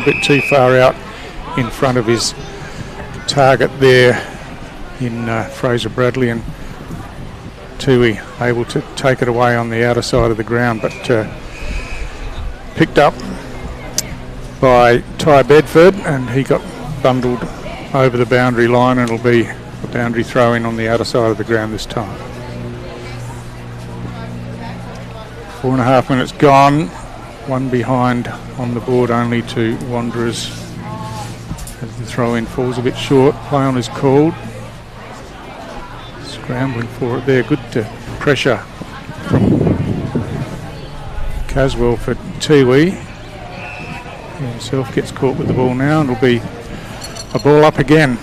A bit too far out in front of his target there in Fraser Bradley, and Tiwi able to take it away on the outer side of the ground, but picked up by Ty Bedford, and he got bundled over the boundary line, and it'll be a boundary throw in on the outer side of the ground this time. 4.5 minutes gone, one behind on the board only to Wanderers as the throw in falls a bit short. Play on is called. Scrambling for it there, good pressure from Caswell for Tiwi. He himself gets caught with the ball now, and it'll be a ball up again.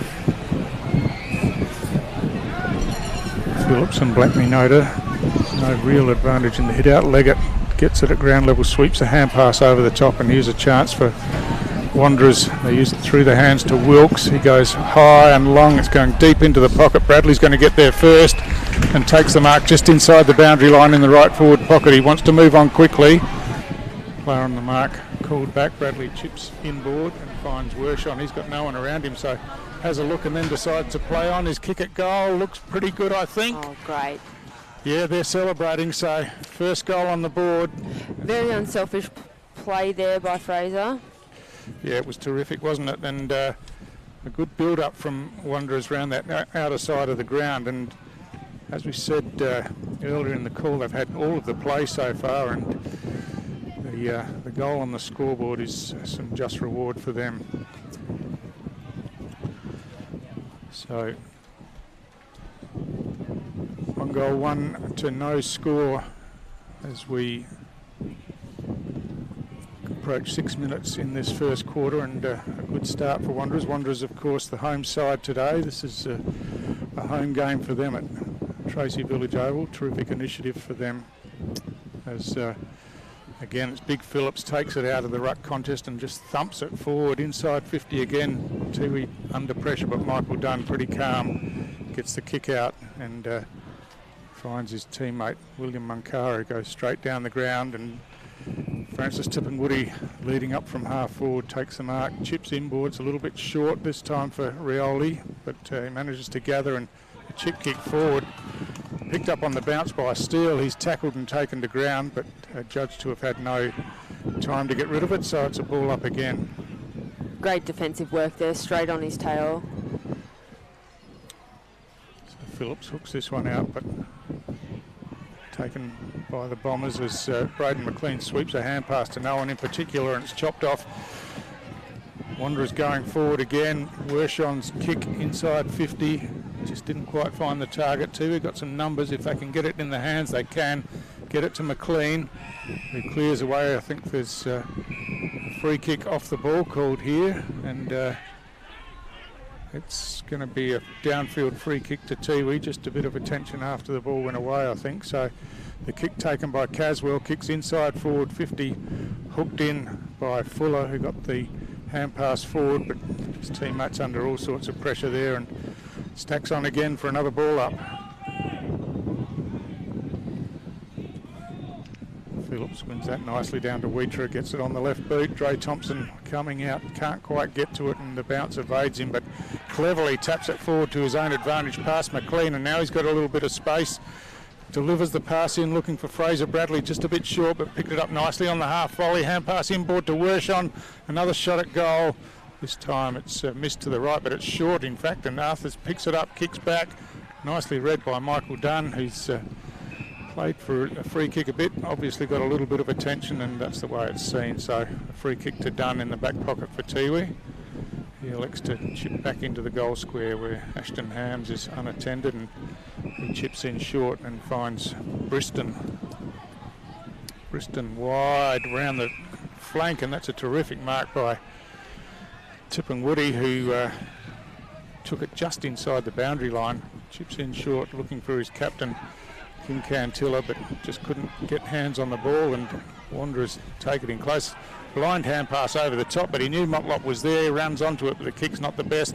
Phillips and Blackney Noda, no real advantage in the hit out. Leggett gets it at ground level, sweeps a hand pass over the top, and here's a chance for Wanderers. They use it through the hands to Wilkes. He goes high and long. It's going deep into the pocket. Bradley's going to get there first and takes the mark just inside the boundary line in the right forward pocket. He wants to move on quickly. Player on the mark called back. Bradley chips inboard and finds Wershon. He's got no one around him, so has a look and then decides to play on. His kick at goal looks pretty good, I think. Oh, great. Yeah, they're celebrating, so first goal on the board. Very unselfish play there by Fraser. Yeah, it was terrific, wasn't it? And a good build-up from Wanderers around that outer side of the ground. And as we said earlier in the call, they've had all of the play so far, and the goal on the scoreboard is some just reward for them. So 1 goal, 1 to no score as we approach 6 minutes in this first quarter, and a good start for Wanderers. Wanderers, of course, the home side today. This is a home game for them at Tracy Village Oval. Terrific initiative for them as again it's Big Phillips takes it out of the ruck contest and just thumps it forward inside 50 again. Tiwi under pressure, but Michael Dunn pretty calm, gets the kick out and finds his teammate William Munkara, who goes straight down the ground, and Francis Tipungwuti leading up from half forward takes the mark, chips inboards, a little bit short this time for Rioli, but he manages to gather and a chip kick forward, picked up on the bounce by Steele. He's tackled and taken to ground, but judged to have had no time to get rid of it, so it's a ball up again. Great defensive work there, straight on his tail. So Phillips hooks this one out, but taken by the Bombers as Braden McLean sweeps a hand pass to no one in particular, and it's chopped off. Wanderers going forward again. Wershon's kick inside 50, just didn't quite find the target too. We've got some numbers. If they can get it in the hands, they can get it to McLean, who clears away. I think there's a free kick off the ball called here, and it's going to be a downfield free kick to Tiwi. Just a bit of attention after the ball went away, I think. So the kick taken by Caswell, kicks inside forward 50, hooked in by Fuller, who got the hand pass forward, but his teammates under all sorts of pressure there, and stacks on again for another ball up. Phillips wins that nicely down to Wheater, gets it on the left boot. Dre Thompson coming out, can't quite get to it, and the bounce evades him, but cleverly taps it forward to his own advantage past McLean, and now he's got a little bit of space. Delivers the pass in, looking for Fraser Bradley, just a bit short, but picked it up nicely on the half volley. Hand pass inboard to Wershon, another shot at goal. This time it's missed to the right, but it's short in fact, and Arthurs picks it up, kicks back. Nicely read by Michael Dunn, who's played for a free kick a bit, obviously got a little bit of attention, and that's the way it's seen. So a free kick to Dunn in the back pocket for Tiwi. He elects to chip back into the goal square where Ashton Hams is unattended, and he chips in short and finds Briston. Briston wide round the flank, and that's a terrific mark by Tipungwuti, who took it just inside the boundary line. Chips in short, looking for his captain, Kim Cantilla, but just couldn't get hands on the ball, and Wanderers take it in close. Blind hand pass over the top, but he knew Motlop was there, runs onto it, but the kick's not the best.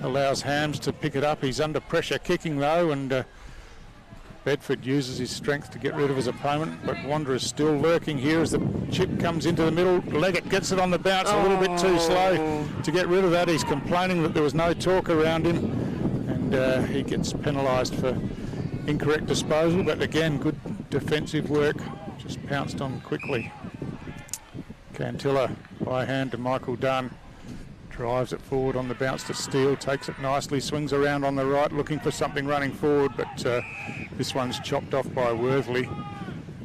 Allows Hams to pick it up. He's under pressure kicking though, and Bedford uses his strength to get rid of his opponent, but Wanderers still lurking here as the chip comes into the middle. Leggett gets it on the bounce, a little bit too slow to get rid of that. He's complaining that there was no talk around him, and he gets penalised for incorrect disposal, but again, good defensive work, just pounced on quickly. Cantilla by hand to Michael Dunn. Drives it forward on the bounce to Steele, takes it nicely, swings around on the right, looking for something running forward, but this one's chopped off by Worthley.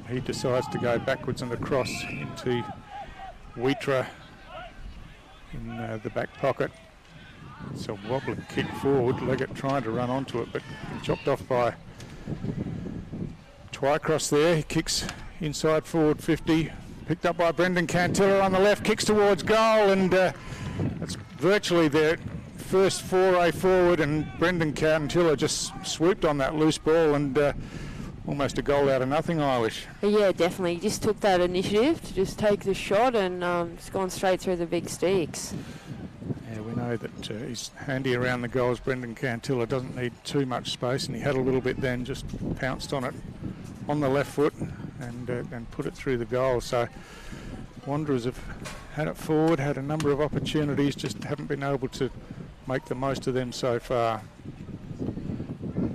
He decides to go backwards and across into Wheatra in the back pocket. It's a wobbling kick forward, Leggett trying to run onto it, but chopped off by Twycross there. He kicks inside forward 50, picked up by Brendan Cantilla on the left, kicks towards goal, and it's virtually their first foray forward, and Brendan Cantilla just swooped on that loose ball, and almost a goal out of nothing, Eilish. Yeah, definitely. He just took that initiative to just take the shot, and it's gone straight through the big sticks. Yeah, we know that he's handy around the goals. Brendan Cantilla doesn't need too much space, and he had a little bit then, just pounced on it on the left foot and put it through the goal. So Wanderers have had it forward, had a number of opportunities, just haven't been able to make the most of them so far.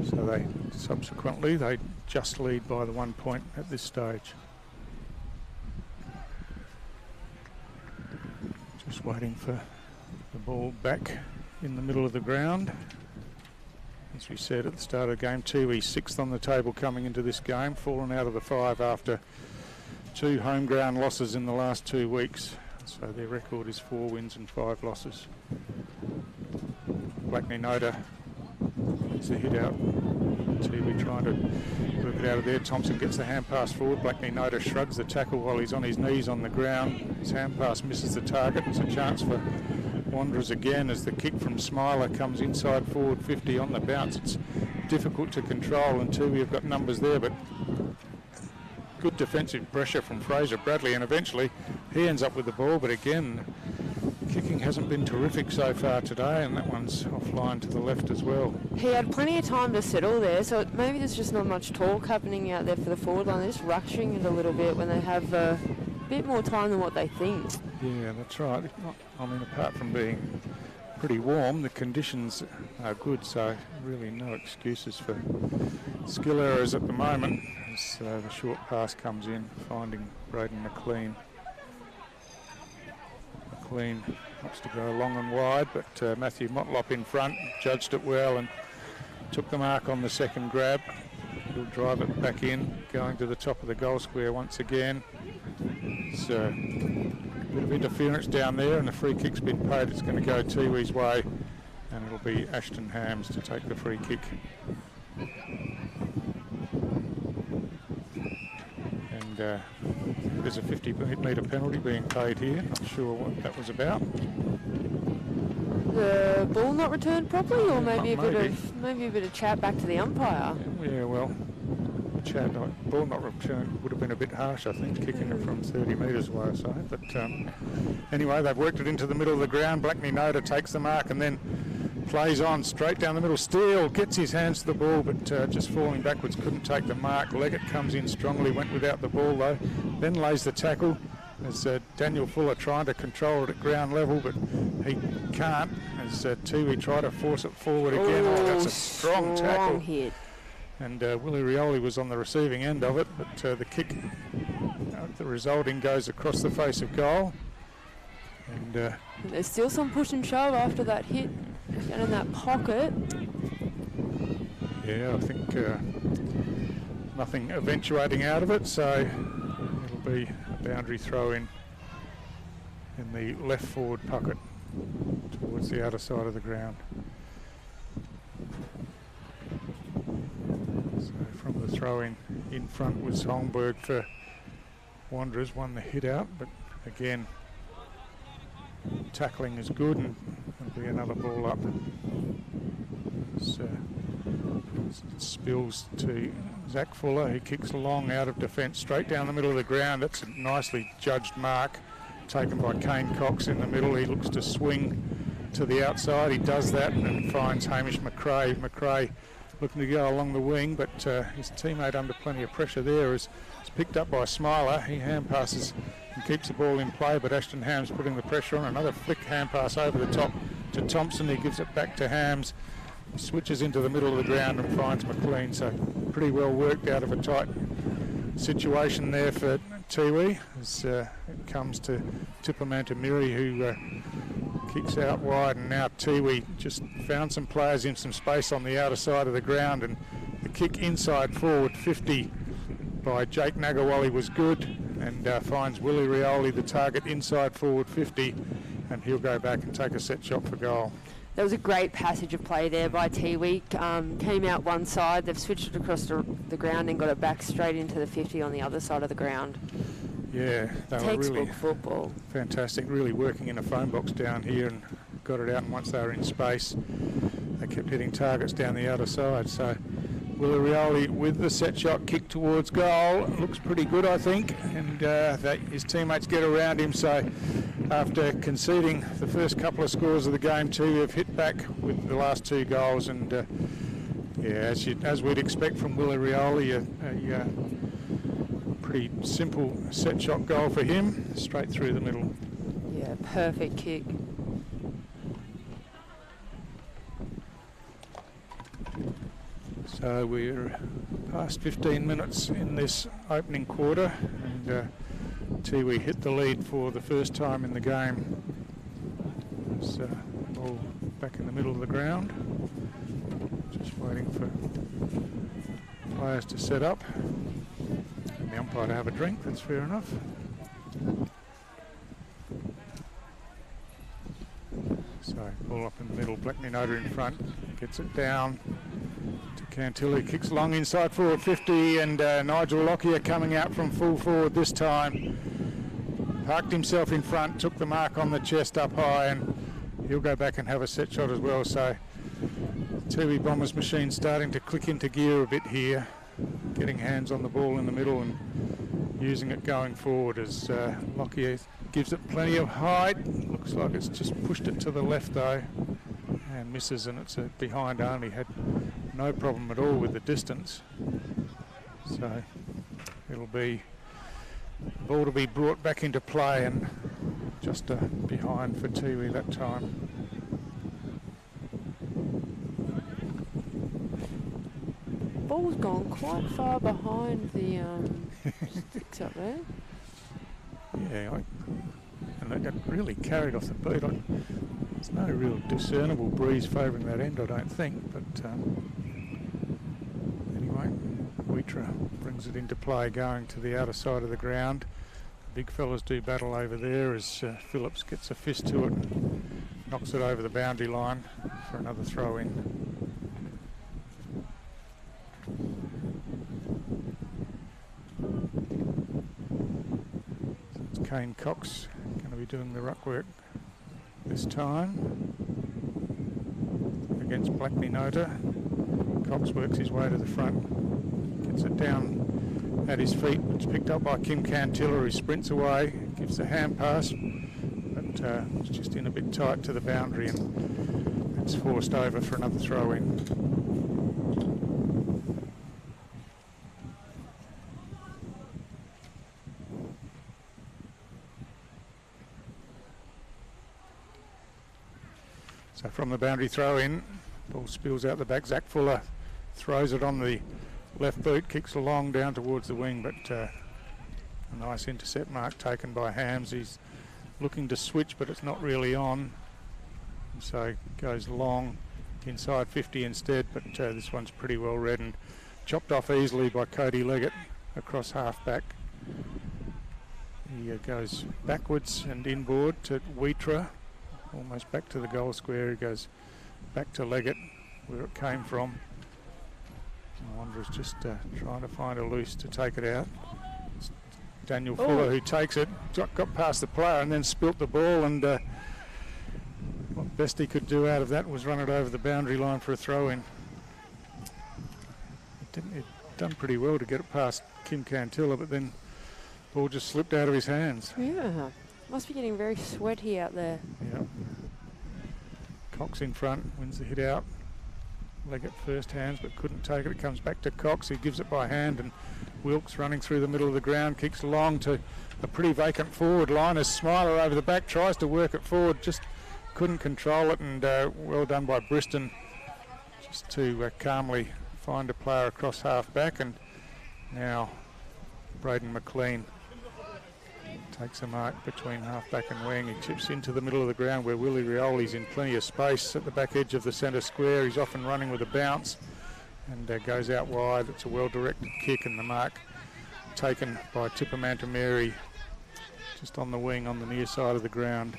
So they just lead by the 1 point at this stage. Just waiting for the ball back in the middle of the ground. As we said at the start of the game, Tiwi 6th on the table coming into this game, fallen out of the 5 after 2 home ground losses in the last 2 weeks. So their record is 4 wins and 5 losses. Blackney Noda gets a hit out. Tiwi trying to work it out of there. Thompson gets the hand pass forward. Blackney Noda shrugs the tackle while he's on his knees on the ground. His hand pass misses the target. It's a chance for Wanderers again as the kick from Smiler comes inside forward 50 on the bounce. It's difficult to control, and Tiwi have got numbers there, but good defensive pressure from Fraser Bradley, and eventually he ends up with the ball, but again, kicking hasn't been terrific so far today, and that one's offline to the left as well. He had plenty of time to settle there, so maybe there's just not much talk happening out there for the forward line. They're just rushing it a little bit when they have a bit more time than what they think. Yeah, that's right. I mean, apart from being pretty warm, the conditions are good, so really no excuses for skill errors at the moment as the short pass comes in, finding Braden McLean. McLean wants to go long and wide, but Matthew Motlop in front judged it well and took the mark on the second grab. He'll drive it back in, going to the top of the goal square once again. It's a bit of interference down there, and the free kick's been paid. It's going to go Tiwi's way, and it'll be Ashton Hams to take the free kick. And there's a 50-metre penalty being paid here. Not sure what that was about. The ball not returned properly, or maybe a bit of chat back to the umpire. Yeah, well, chat, ball not returned would have been a bit harsh, I think, kicking it from 30 metres away or so. But anyway, they've worked it into the middle of the ground. Blackney Noda takes the mark and then plays on straight down the middle. Steele gets his hands to the ball, but just falling backwards, couldn't take the mark. Leggett comes in strongly, went without the ball though, then lays the tackle. As Daniel Fuller trying to control it at ground level, but he can't, as Tiwi try to force it forward again. Oh, that's a strong tackle. Hit. And Willie Rioli was on the receiving end of it, but the kick, the resulting, goes across the face of goal. And there's still some push and shove after that hit down in that pocket. Yeah, I think nothing eventuating out of it, so it'll be a boundary throw in the left forward pocket towards the outer side of the ground. So from the throw in front was Holmberg for Wanderers, won the hit out, but again tackling is good, and there'll be another ball up. So it spills to Zach Fuller. He kicks long out of defence straight down the middle of the ground. That's a nicely judged mark taken by Kane Cox in the middle. He looks to swing to the outside. He does that and finds Hamish McRae. McRae looking to go along the wing, but his teammate under plenty of pressure there is picked up by Smiler. He hand passes and keeps the ball in play, but Ashton Ham's putting the pressure on. Another flick hand pass over the top to Thompson. He gives it back to Hams, switches into the middle of the ground and finds McLean. So pretty well worked out of a tight situation there for Tiwi as it comes to Tipamanta Miri, who kicks out wide, and now Tiwi just found some players in some space on the outer side of the ground, and the kick inside forward 50 by Jake Nagawali was good, and finds Willie Rioli the target inside forward 50, and he'll go back and take a set shot for goal. There was a great passage of play there by Tiwi. Came out one side, they've switched it across the ground and got it back straight into the 50 on the other side of the ground. Yeah, they were Textbook really football. Fantastic, really working in a phone box down here and got it out, and once they were in space, they kept hitting targets down the outer side. So Willie Rioli with the set shot kick towards goal. Looks pretty good, I think, and his teammates get around him. So after conceding the first couple of scores of the game, too, have hit back with the last 2 goals, and yeah, as we'd expect from Willie Rioli, a pretty simple set shot goal for him, straight through the middle. Yeah, perfect kick. So we're past 15 minutes in this opening quarter, and Tiwi hit the lead for the first time in the game. It's all back in the middle of the ground. Just waiting for players to set up. And the umpire to have a drink, that's fair enough. So ball up in the middle, Black Minota in front, gets it down to Cantilli, kicks long inside forward 50, and Nigel Lockyer coming out from full forward this time. Parked himself in front, took the mark on the chest up high, and he'll go back and have a set shot as well. So Tiwi Bombers machine starting to click into gear a bit here, getting hands on the ball in the middle and using it going forward as Lockyer gives it plenty of height. Looks like it's just pushed it to the left though and misses, and it's a behind only. Had no problem at all with the distance. So it'll be the ball to be brought back into play, and just a behind for Tiwi that time. Ball's gone quite far behind the sticks up there. Yeah, and they got really carried off the beat. There's no real discernible breeze favouring that end, I don't think, but anyway, Wheatra brings it into play going to the outer side of the ground. The big fellas do battle over there as Phillips gets a fist to it and knocks it over the boundary line for another throw in. Kane Cox going to be doing the ruck work this time against Black Minota. Cox works his way to the front, gets it down at his feet. It's picked up by Kim Cantilla, who sprints away, gives the hand pass, but it's just in a bit tight to the boundary, and it's forced over for another throw in. So from the boundary throw in, ball spills out the back. Zach Fuller throws it on the left boot, kicks along down towards the wing, but a nice intercept mark taken by Hams. He's looking to switch, but it's not really on. So goes long inside 50 instead, but this one's pretty well read and chopped off easily by Cody Leggett across half back. He goes backwards and inboard to Wheatra. Almost back to the goal square. He goes back to Leggett, where it came from. Wanderers just trying to find a loose to take it out. It's Daniel Fuller who takes it, got past the player and then spilt the ball, and what best he could do out of that was run it over the boundary line for a throw-in. He'd done pretty well to get it past Kim Cantilla, but then the ball just slipped out of his hands. Yeah. Must be getting very sweaty out there. Yeah. Cox in front, wins the hit out. Leggett first hands but couldn't take it. It comes back to Cox, who gives it by hand, and Wilkes running through the middle of the ground, kicks long to a pretty vacant forward line as Smiler over the back tries to work it forward, just couldn't control it, and well done by Briston just to calmly find a player across half back. And now Braden McLean takes a mark between half-back and wing. He chips into the middle of the ground where Willie Rioli's in plenty of space at the back edge of the centre square. He's off and running with a bounce and goes out wide. It's a well-directed kick, and the mark taken by Tipper Mantameri just on the wing on the near side of the ground.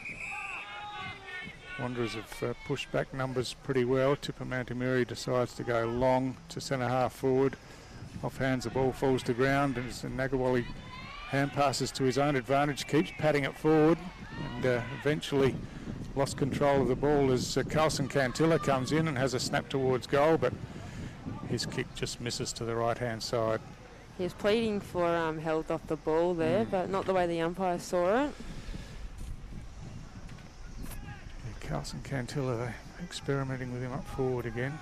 Wanderers have pushed back numbers pretty well. Tipper Mantameri decides to go long to centre half forward. Off hands, the ball falls to ground, and Nagawali hand passes to his own advantage, keeps patting it forward, and eventually lost control of the ball as Carlson Cantilla comes in and has a snap towards goal, but his kick just misses to the right-hand side. He was pleading for held off the ball there, but not the way the umpire saw it. Yeah, Carlson Cantilla, they're experimenting with him up forward again.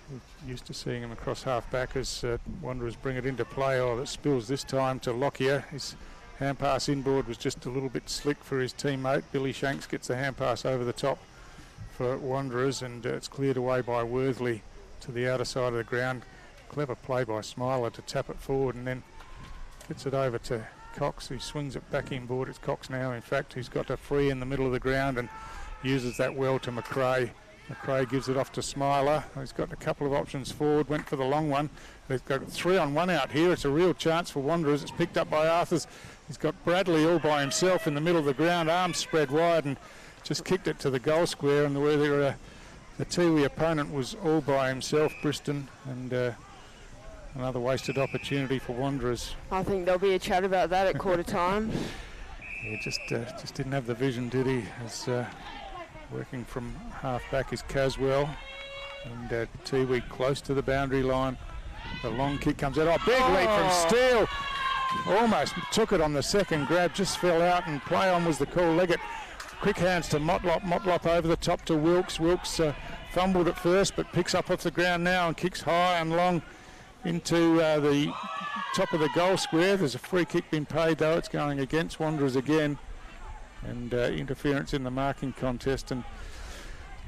We're used to seeing him across half-back as Wanderers bring it into play. Oh, that spills this time to Lockyer. His hand pass inboard was just a little bit slick for his teammate. Billy Shanks gets the hand pass over the top for Wanderers, and it's cleared away by Worthley to the outer side of the ground. Clever play by Smiler to tap it forward, and then gets it over to Cox, who swings it back inboard. It's Cox now, in fact, who's got a free in the middle of the ground and uses that well to McRae. McRae gives it off to Smiler. He's got a couple of options forward, went for the long one. They've got 3-on-1 out here. It's a real chance for Wanderers. It's picked up by Arthurs. He's got Bradley all by himself in the middle of the ground, arms spread wide, and just kicked it to the goal square, and where the Tiwi opponent was all by himself, Briston, and another wasted opportunity for Wanderers. I think there'll be a chat about that at quarter time. Yeah, just didn't have the vision, did he? As working from half-back is Caswell, and Tiwi close to the boundary line. The long kick comes out. Oh, big leap from Steele. Almost took it on the second grab, just fell out, and play on was the call. Leggett, quick hands to Motlop. Motlop over the top to Wilkes. Wilkes fumbled at first, but picks up off the ground now and kicks high and long into the top of the goal square. There's a free kick been paid, though. It's going against Wanderers again, and interference in the marking contest. And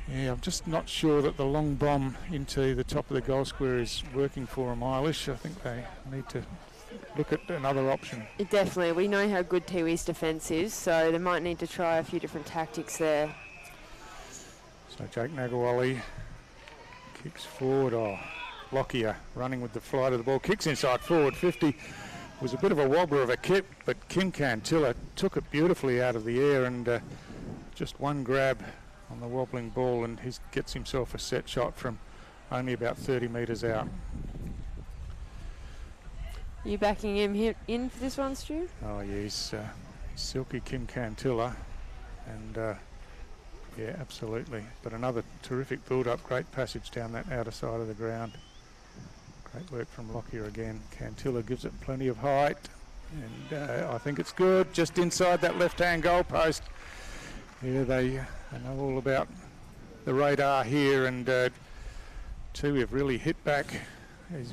yeah, I'm just not sure that the long bomb into the top of the goal square is working for them, Eilish. I think they need to look at another option. Definitely. We know how good Tiwi's defence is, so they might need to try a few different tactics there. So Jake Nagawali kicks forward. Oh, Lockyer running with the flight of the ball. Kicks inside forward 50. Was a bit of a wobbler of a kick, but Kim Cantilla took it beautifully out of the air, and just one grab on the wobbling ball, and he gets himself a set shot from only about 30 metres out. You backing him in for this one, Stu? Oh, yeah, he's silky Kim Cantilla, and yeah, absolutely. But another terrific build-up, great passage down that outer side of the ground. Great work from Lockyer again. Cantilla gives it plenty of height, and I think it's good, just inside that left-hand goal post. Yeah, they know all about the radar here, and Tiwi have really hit back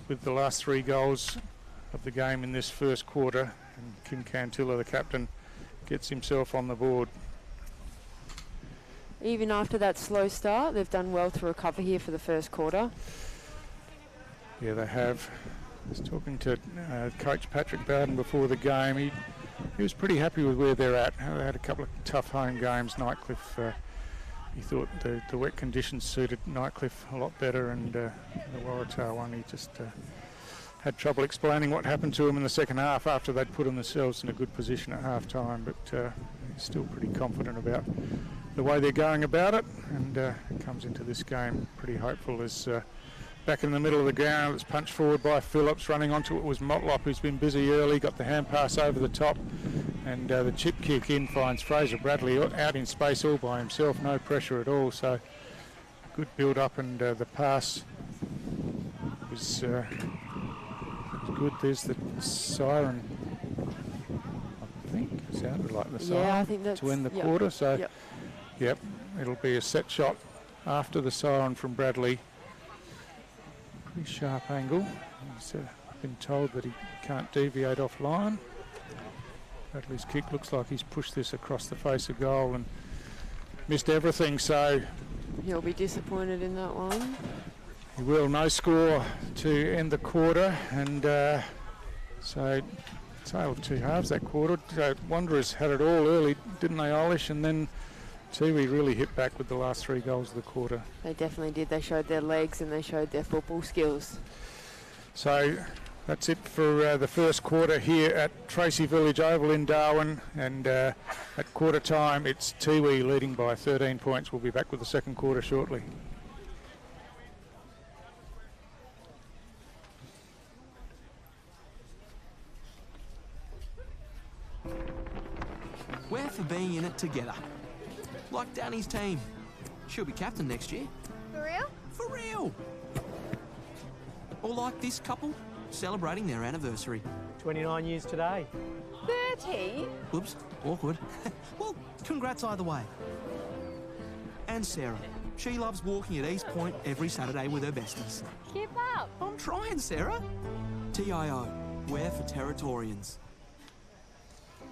with the last 3 goals of the game in this first quarter, and Kim Cantilla, the captain, gets himself on the board. Even after that slow start, they've done well to recover here for the first quarter. Yeah, they have. I was talking to Coach Patrick Bowden before the game. He was pretty happy with where they're at. They had a couple of tough home games. Nightcliff, he thought the wet conditions suited Nightcliff a lot better, and the Waratah one, he just had trouble explaining what happened to him in the second half after they'd put themselves in a good position at half time, but he's still pretty confident about the way they're going about it, and comes into this game pretty hopeful as back in the middle of the ground. It's punched forward by Phillips. Running onto it was Motlop, who's been busy early, got the hand pass over the top, and the chip kick in finds Fraser Bradley out in space all by himself, no pressure at all, so good build up, and the pass was good. There's the siren, I think. Sounded like the siren, I think that's to end the quarter, so yep, it'll be a set shot after the siren from Bradley. Pretty sharp angle. He's been told that he can't deviate offline. Bradley's kick looks like he's pushed this across the face of goal and missed everything, so He'll be disappointed in that one. he will. No score to end the quarter, and so tale of two halves that quarter. Wanderers had it all early, didn't they, Eilish? And then Tiwi really hit back with the last 3 goals of the quarter. They definitely did. They showed their legs and they showed their football skills. So that's it for the first quarter here at Tracy Village Oval in Darwin, and at quarter time it's Tiwi leading by 13 points. We'll be back with the second quarter shortly. We're for being in it together. Like Danny's team. She'll be captain next year. For real? For real! Or like this couple, celebrating their anniversary. 29 years today. 30? Oops, awkward. Well, congrats either way. And Sarah. She loves walking at East Point every Saturday with her besties. Keep up. I'm trying, Sarah. TIO, we're for Territorians.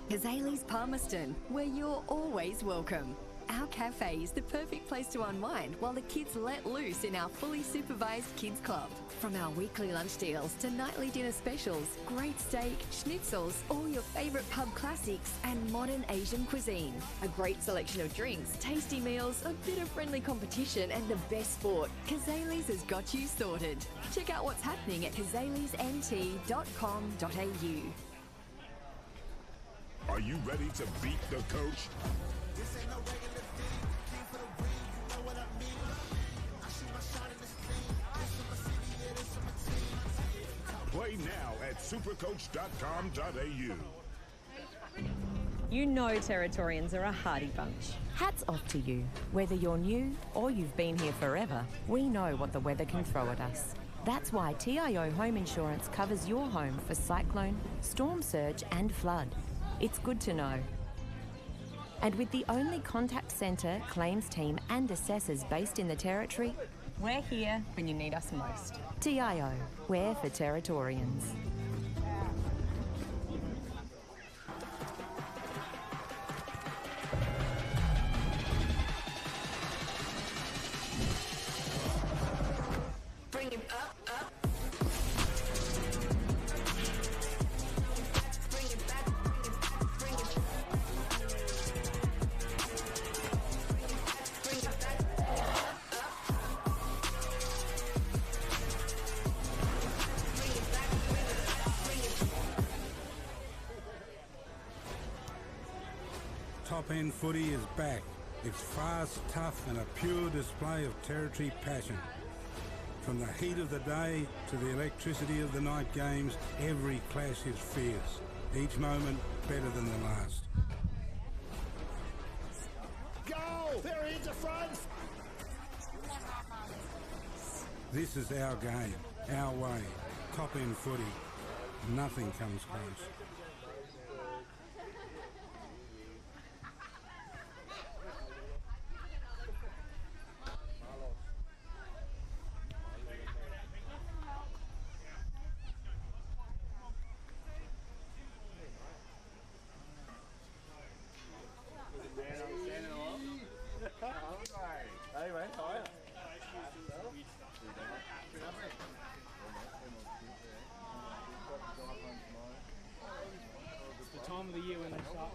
Kazali's Palmerston, where you're always welcome. Our cafe is the perfect place to unwind while the kids let loose in our fully supervised kids club. From our weekly lunch deals to nightly dinner specials, great steak, schnitzels, all your favourite pub classics and modern Asian cuisine. A great selection of drinks, tasty meals, a bit of friendly competition and the best sport. Kazali's has got you sorted. Check out what's happening at kazalisnt.com.au. Are you ready to beat the coach? Play now at supercoach.com.au. You know Territorians are a hardy bunch. Hats off to you. Whether you're new or you've been here forever, we know what the weather can throw at us. That's why TIO Home Insurance covers your home for cyclone, storm surge and flood. It's good to know. And with the only contact centre, claims team and assessors based in the Territory, We're here when you need us most. TIO, we're for Territorians. Bring him up, up. Bring it back, bring it back, bring it back. Top End Footy is back. It's fast, tough and a pure display of Territory passion. From the heat of the day to the electricity of the night games, every clash is fierce. Each moment better than the last. Goal! They're into front! This is our game, our way. Top End Footy. Nothing comes close. It's the time of the year when they start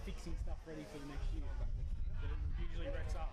fixing stuff ready for the next year. It usually wrecks us.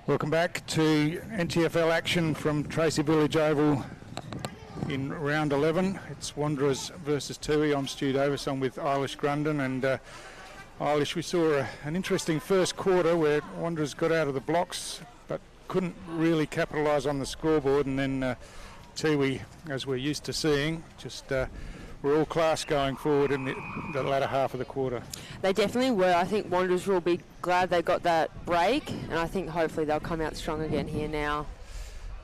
Welcome back to NTFL action from Tracy Village Oval in round 11. It's Wanderers versus Tiwi. I'm Stu Davis. I'm with Eilish Grundon, and Eilish, we saw an interesting first quarter where Wanderers got out of the blocks but couldn't really capitalise on the scoreboard, and then Tiwi, as we're used to seeing, just were all class going forward in the latter half of the quarter. They definitely were. I think Wanderers will be glad they got that break, and I think hopefully they'll come out strong again here now.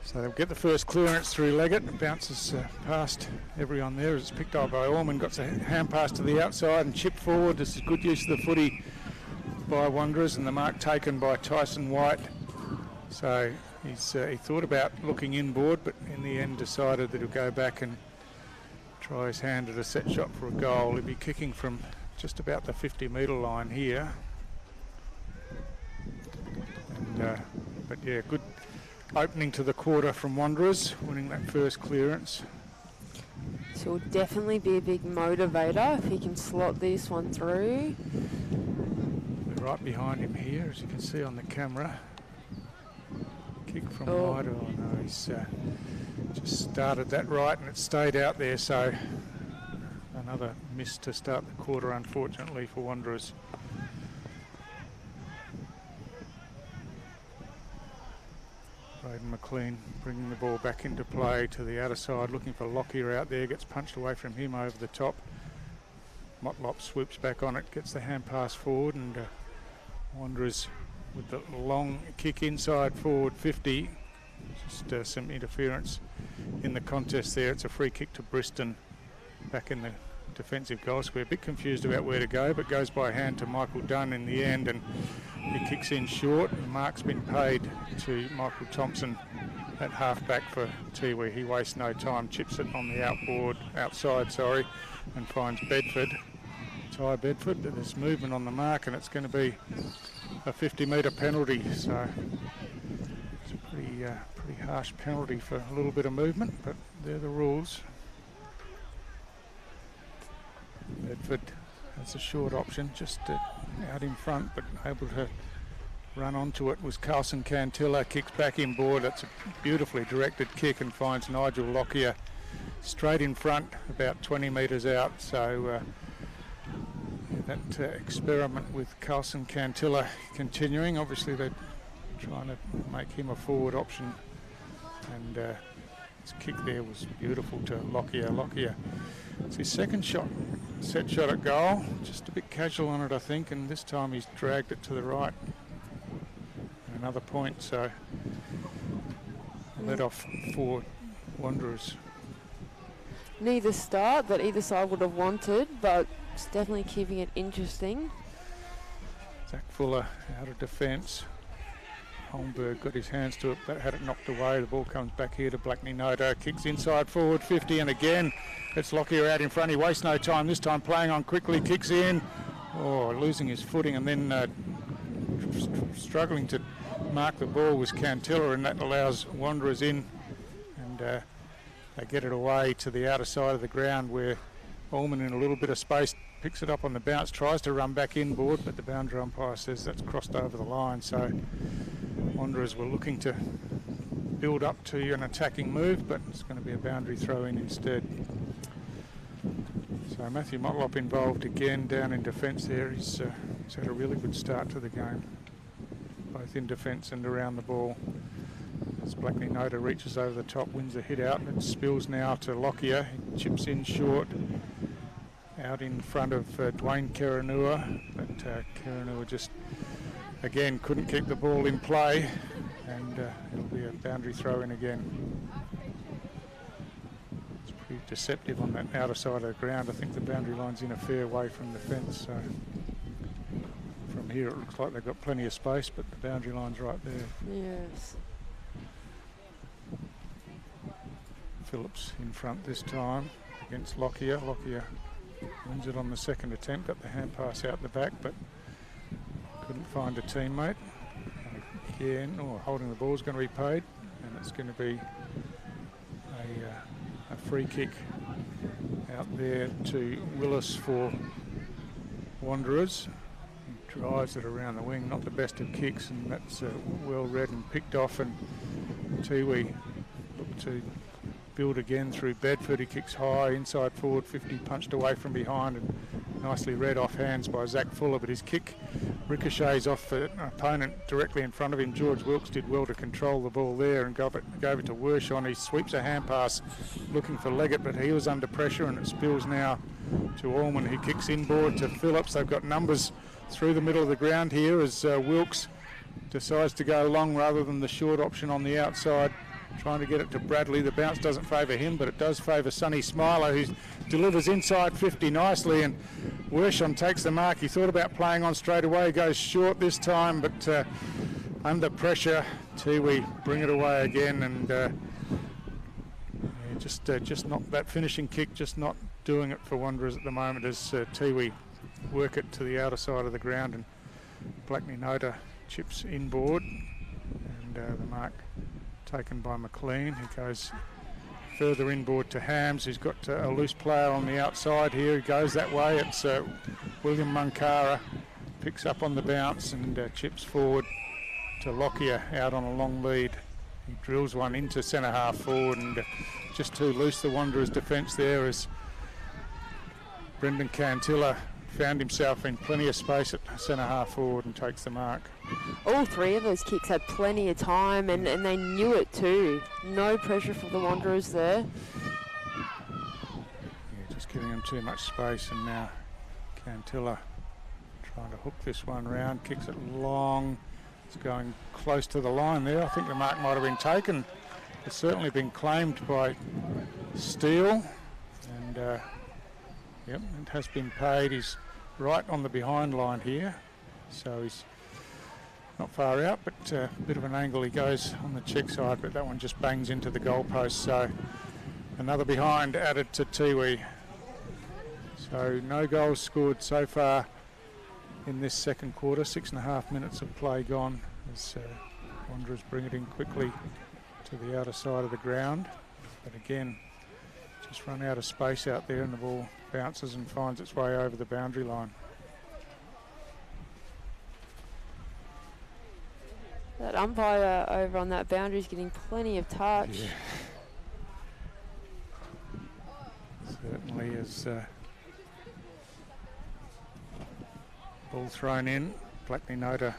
So they'll get the first clearance through Leggett. It bounces past everyone there. It's picked up by Orman, got a hand pass to the outside and chipped forward. This is good use of the footy by Wanderers, and the mark taken by Tyson White. So he thought about looking inboard, but in the end decided that he'll go back and try his hand at a set shot for a goal. He'll be kicking from just about the 50-metre line here. And, but yeah, good opening to the quarter from Wanderers, winning that first clearance. So it'll definitely be a big motivator if he can slot this one through. We're right behind him here, as you can see on the camera. Kick from wide. Oh no, he's just started that right and it stayed out there, so another miss to start the quarter, unfortunately, for Wanderers. Braden McLean bringing the ball back into play to the outer side, looking for Lockyer out there, gets punched away from him over the top. Motlop swoops back on it, gets the hand pass forward, and Wanderers with the long kick inside forward 50. Just some interference in the contest there. It's a free kick to Briston back in the defensive goal square. A bit confused about where to go, but goes by hand to Michael Dunn in the end, and he kicks in short. The mark's been paid to Michael Thompson at half-back for Tiwi. He wastes no time, chips it on the outside, and finds Bedford. Ty Bedford, but there's movement on the mark, and it's going to be a 50-metre penalty. So it's a pretty harsh penalty for a little bit of movement, but they're the rules. Bedford has a short option, just out in front, but able to run onto it was Carlson Cantilla. Kicks back inboard. That's a beautifully directed kick and finds Nigel Lockyer straight in front, about 20 metres out. So that experiment with Carlson Cantilla continuing. Obviously they're trying to make him a forward option, and his kick there was beautiful to Lockyer. Lockyer, it's his second set shot at goal, just a bit casual on it, I think, and this time he's dragged it to the right. Another point, so let off for Wanderers. Neither start that either side would have wanted, but it's definitely keeping it interesting. Zach Fuller out of defence. Holmberg got his hands to it, but had it knocked away. The ball comes back here to Blackney Noto. Kicks inside forward 50, and again it's Lockyer out in front. He wastes no time this time, playing on quickly, kicks in. Oh, losing his footing, and then struggling to mark the ball was Cantilla, and that allows Wanderers in, and they get it away to the outer side of the ground, where Ullman, in a little bit of space, picks it up on the bounce, tries to run back inboard, but the boundary umpire says that's crossed over the line. So Wanderers were looking to build up to an attacking move, but it's going to be a boundary throw in instead. So Matthew Motlop involved again down in defence there. He's had a really good start to the game, both in defence and around the ball. As Blackney Noto reaches over the top, wins the hit out, and it spills now to Lockyer. He chips in short, out in front of Dwayne Karanua, but Karanua just again couldn't keep the ball in play, and it'll be a boundary throw in again. It's pretty deceptive on that outer side of the ground. I think the boundary line's in a fair way from the fence, so from here it looks like they've got plenty of space, but the boundary line's right there. Yes. Phillips in front this time against Lockyer. Lockyer wins it on the second attempt, got the hand pass out the back, but couldn't find a teammate. And again, holding the ball is going to be paid, and it's going to be a free kick out there to Willis for Wanderers. drives it around the wing, not the best of kicks, and that's well read and picked off. And Tiwi look to build again through Bedford. He kicks high, inside forward 50, punched away from behind and nicely read off hands by Zach Fuller, but his kick ricochets off an opponent directly in front of him. George Wilkes did well to control the ball there and gave it to Wershon. He sweeps a hand pass looking for Leggett, but he was under pressure, and it spills now to Allman, who kicks inboard to Phillips. They've got numbers through the middle of the ground here as Wilkes decides to go long rather than the short option on the outside, trying to get it to Bradley. The bounce doesn't favour him, but it does favour Sonny Smiler, who delivers inside 50 nicely, and Wershon takes the mark. He thought about playing on straight away, goes short this time, but under pressure, Tiwi bring it away again, and just not that finishing kick, just not doing it for Wanderers at the moment as Tiwi work it to the outer side of the ground, and Blackney Noda chips inboard, and the mark taken by McLean, who goes further inboard to Hams, who's got a loose player on the outside here. He goes that way. It's William Munkara, picks up on the bounce and chips forward to Lockyer out on a long lead. He drills one into centre half forward, and just too loose the Wanderers' defence there as Brendan Cantilla found himself in plenty of space at centre half forward and takes the mark. All three of those kicks had plenty of time, and they knew it too. No pressure for the Wanderers there. Yeah, just giving them too much space, and now Cantilla trying to hook this one round, kicks it long. It's going close to the line there. I think the mark might have been taken. It's certainly been claimed by Steele, and yep, it has been paid. He's right on the behind line here, so he's not far out, but a bit of an angle. He goes on the check side, but that one just bangs into the goalpost, so another behind added to Tiwi. So no goals scored so far in this second quarter. 6.5 minutes of play gone as Wanderers bring it in quickly to the outer side of the ground, but again just run out of space out there, and the ball bounces and finds its way over the boundary line. That umpire over on that boundary is getting plenty of touch. Yeah. Certainly is. Ball thrown in. Blackney Noda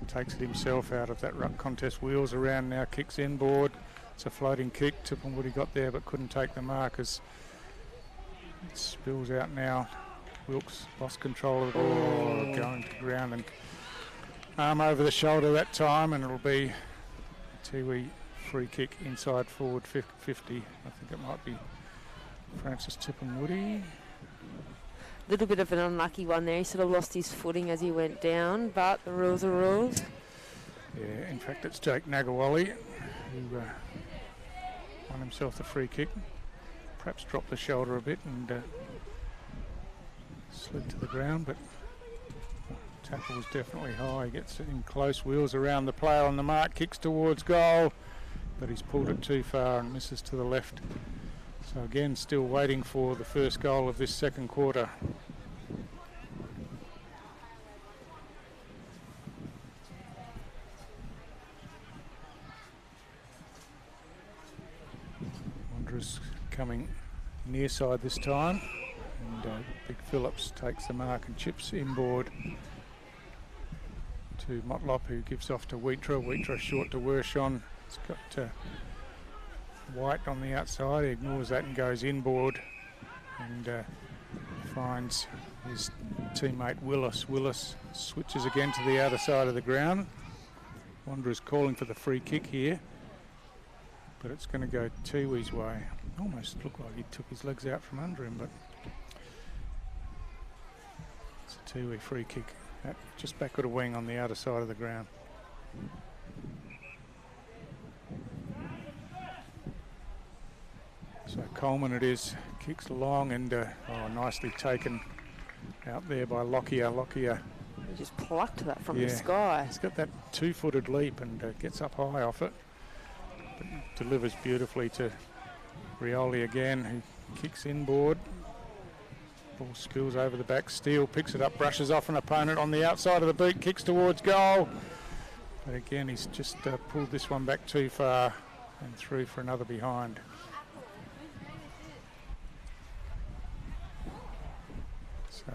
takes it himself out of that ruck contest. Wheels around now, kicks inboard. It's a floating kick. Tippenwoody got there but couldn't take the mark as it spills out now. Wilkes lost control of the ball, going to ground, and arm over the shoulder that time, and it'll be a Tiwi free kick inside forward 50. I think it might be Francis Tippenwoody. Little bit of an unlucky one there. He sort of lost his footing as he went down, but the rules are rules. Yeah, in fact it's Jake Nagawali who won himself the free kick. Perhaps dropped the shoulder a bit and slid to the ground, but tackle was definitely high. He gets it in close, wheels around the player on the mark, kicks towards goal, but he's pulled it too far and misses to the left. So again, still waiting for the first goal of this second quarter. Wanderers coming near side this time, and Big Phillips takes the mark and chips inboard to Motlop, who gives off to Wheatra. Wheatra short to Wershon. It's got White on the outside. He ignores that and goes inboard and finds his teammate Willis. Willis switches again to the outer side of the ground. Wanderers calling for the free kick here, but it's going to go Tiwi's way. Almost looked like he took his legs out from under him, but it's a Tiwi free kick just back at a wing on the outer side of the ground. So Coleman it is, kicks long and nicely taken out there by Lockyer. Lockyer, he just plucked that from the sky. He's got that two-footed leap and gets up high off it, but delivers beautifully to Rioli again, who kicks inboard. Ball spills over the back. Steele picks it up, brushes off an opponent on the outside of the boot, kicks towards goal. But again, he's just pulled this one back too far and through for another behind. So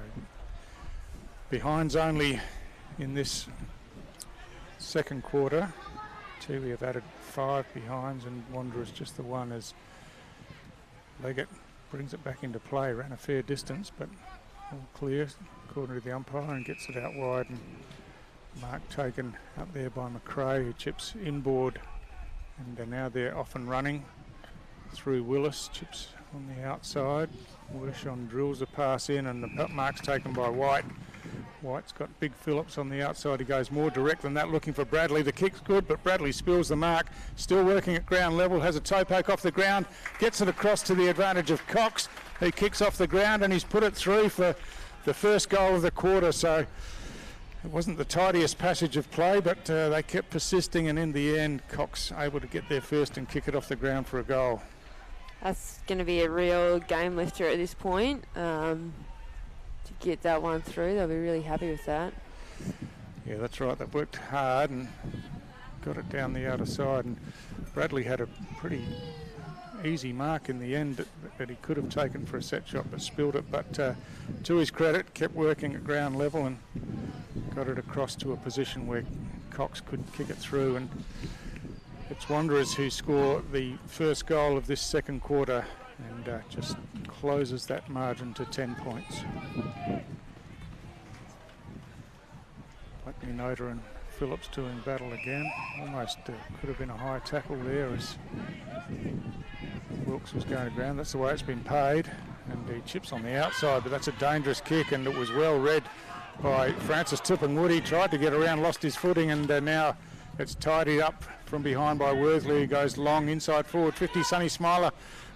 behinds only in this second quarter. Tiwi have added 5 behinds and Wanderers just the one, as Leggett brings it back into play. Ran a fair distance, but all clear according to the umpire, and gets it out wide, and mark taken out there by McRae, who chips inboard, and now they're off and running through Willis. Chips on the outside. Wershon drills a pass in, and the mark's taken by White. White's got Big Phillips on the outside. He goes more direct than that, looking for Bradley. The kick's good, but Bradley spills the mark. Still working at ground level, has a toe poke off the ground, gets it across to the advantage of Cox, who kicks off the ground, and he's put it through for the first goal of the quarter. So it wasn't the tidiest passage of play, but they kept persisting, and in the end, Cox able to get there first and kick it off the ground for a goal. That's going to be a real game lifter at this point. To get that one through, they'll be really happy with that. Yeah, that's right. They've worked hard and got it down the outer side, and Bradley had a pretty easy mark in the end that he could have taken for a set shot, but spilled it. But to his credit, kept working at ground level and got it across to a position where Cox could kick it through. And it's Wanderers who score the first goal of this second quarter, and just closes that margin to 10 points. Blackney Noda and Phillips doing battle again. Almost could have been a high tackle there as Wilkes was going to ground. That's the way it's been paid, and he chips on the outside, but that's a dangerous kick, and it was well read by Francis Tippenwood. He tried to get around, lost his footing, and now it's tidied up from behind by Worthley, who goes long inside forward 50. Sonny Smiler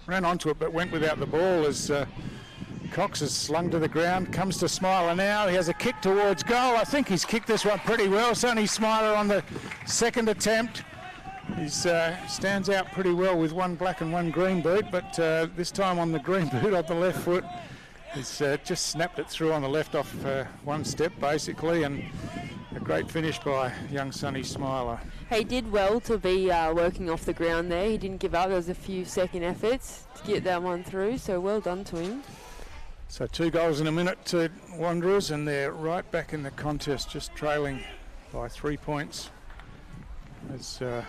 ran onto it but went without the ball as Cox is slung to the ground. Comes to Smiler now. He has a kick towards goal. I think he's kicked this one pretty well. Sonny Smiler on the second attempt. He stands out pretty well with one black and one green boot, but this time on the green boot on the left foot. He's just snapped it through on the left off one step basically, and a great finish by young Sonny Smiler. He did well to be working off the ground there. He didn't give up. There was a few second efforts to get that one through, so well done to him. So 2 goals in a minute to Wanderers, and they're right back in the contest, just trailing by 3 points as the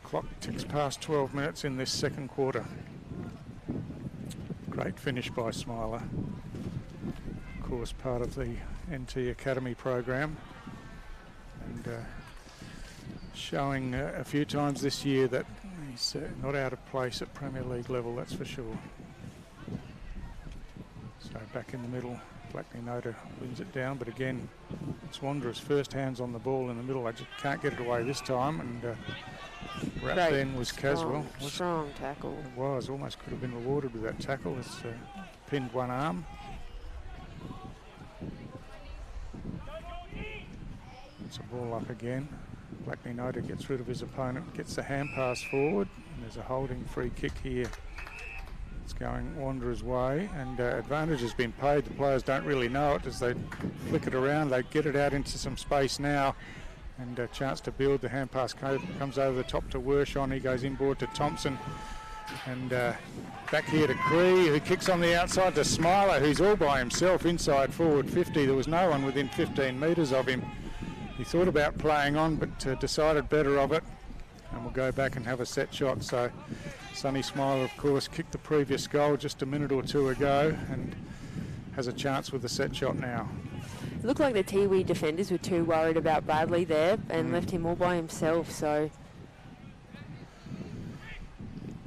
clock ticks past 12 minutes in this second quarter. Great finish by Smiler. Of course, part of the NT Academy program, and showing a few times this year that he's not out of place at Premier League level, that's for sure. So back in the middle, Blackney Noda wins it down, but again, it's Wanderers' first hands on the ball in the middle. I just can't get it away this time, and wrap then was Caswell. Strong tackle. It was, almost could have been rewarded with that tackle. It's pinned one arm. It's a ball up again. Blackney Noda gets rid of his opponent, gets the hand pass forward, and there's a holding free kick here. It's going Wanderers' way, and advantage has been paid. The players don't really know it as they flick it around. They get it out into some space now, and a chance to build. The hand pass comes over the top to Wershon. He goes inboard to Thompson, and back here to Cree, who kicks on the outside to Smiler, who's all by himself inside forward 50. There was no one within 15 metres of him. He thought about playing on, but decided better of it, and we'll go back and have a set shot. So Sonny Smiler, of course, kicked the previous goal just a minute or two ago and has a chance with the set shot now. It looked like the Tiwi defenders were too worried about Bradley there and left him all by himself, so...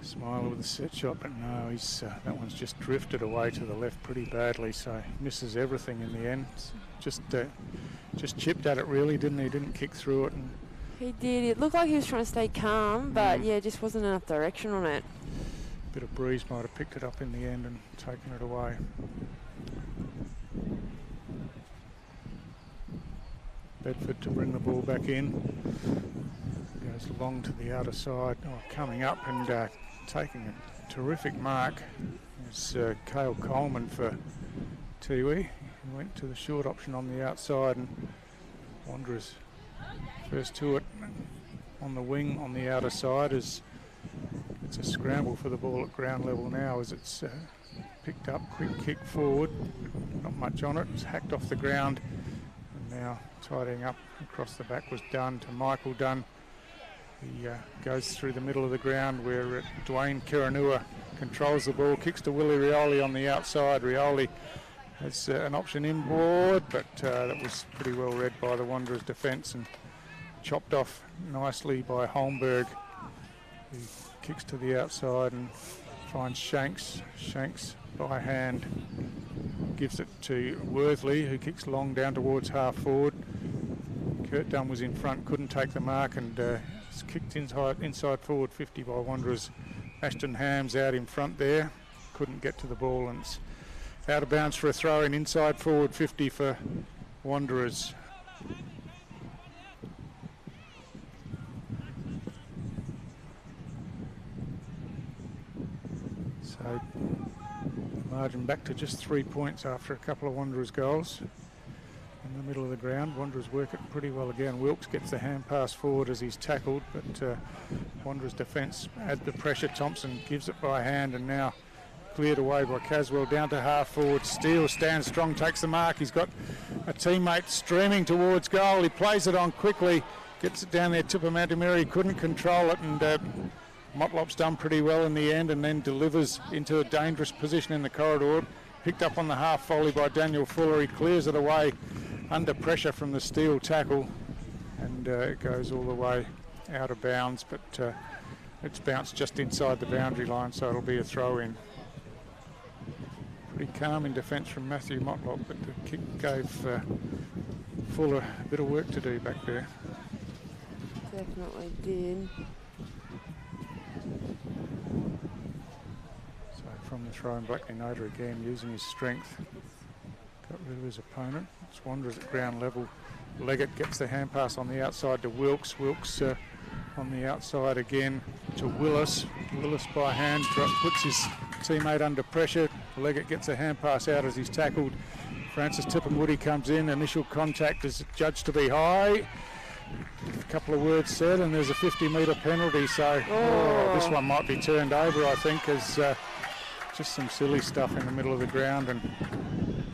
Smiler with a set shot, but no, he's that one's just drifted away to the left pretty badly, so misses everything in the end. Just chipped at it really, didn't he? Didn't kick through it. And he did. It looked like he was trying to stay calm, but yeah, just wasn't enough direction on it. Bit of breeze might have picked it up in the end and taken it away. Bedford to bring the ball back in. Goes long to the outer side, coming up, and taking a terrific mark was Cale Coleman for Tiwi. He went to the short option on the outside, and Wanderers first to it on the wing on the outer side as it's a scramble for the ball at ground level now as it's picked up, quick kick forward, not much on it, it's hacked off the ground, and now tidying up across the back was Dunn to Michael Dunn. He goes through the middle of the ground where Dwayne Kiranua controls the ball, kicks to Willie Rioli on the outside. Rioli has an option inboard, but that was pretty well read by the Wanderers defence and chopped off nicely by Holmberg. He kicks to the outside and finds Shanks. Shanks by hand gives it to Worthley, who kicks long down towards half forward. Kurt Dunn was in front, couldn't take the mark, and it's kicked inside forward 50 by Wanderers. Ashton Hams out in front there, couldn't get to the ball, and it's out of bounds for a throw in inside forward 50 for Wanderers. So the margin back to just 3 points after a couple of Wanderers goals. In the middle of the ground, Wanderers work it pretty well again. Wilkes gets the hand pass forward as he's tackled, but Wanderers defence add the pressure. Thompson gives it by hand and now cleared away by Caswell down to half forward. Steele stands strong, takes the mark. He's got a teammate streaming towards goal. He plays it on quickly, gets it down there. Tipper-Mantameri couldn't control it, and Motlop's done pretty well in the end and then delivers into a dangerous position in the corridor. Picked up on the half volley by Daniel Fuller. He clears it away under pressure from the Steele tackle, and it goes all the way out of bounds, but it's bounced just inside the boundary line, so it'll be a throw in. Pretty calm in defence from Matthew Motlop, but the kick gave Fuller a bit of work to do back there. Definitely did. So from the throw in, Blackley Noda again using his strength. Got rid of his opponent. It's Wanderers at ground level. Leggett gets the hand pass on the outside to Wilkes. Wilkes on the outside again to Willis. Willis by hand puts his teammate under pressure. Leggett gets a hand pass out as he's tackled. Francis Tipungwuti comes in. Initial contact is judged to be high. A couple of words said, and there's a 50-metre penalty. So this one might be turned over, I think, as just some silly stuff in the middle of the ground, and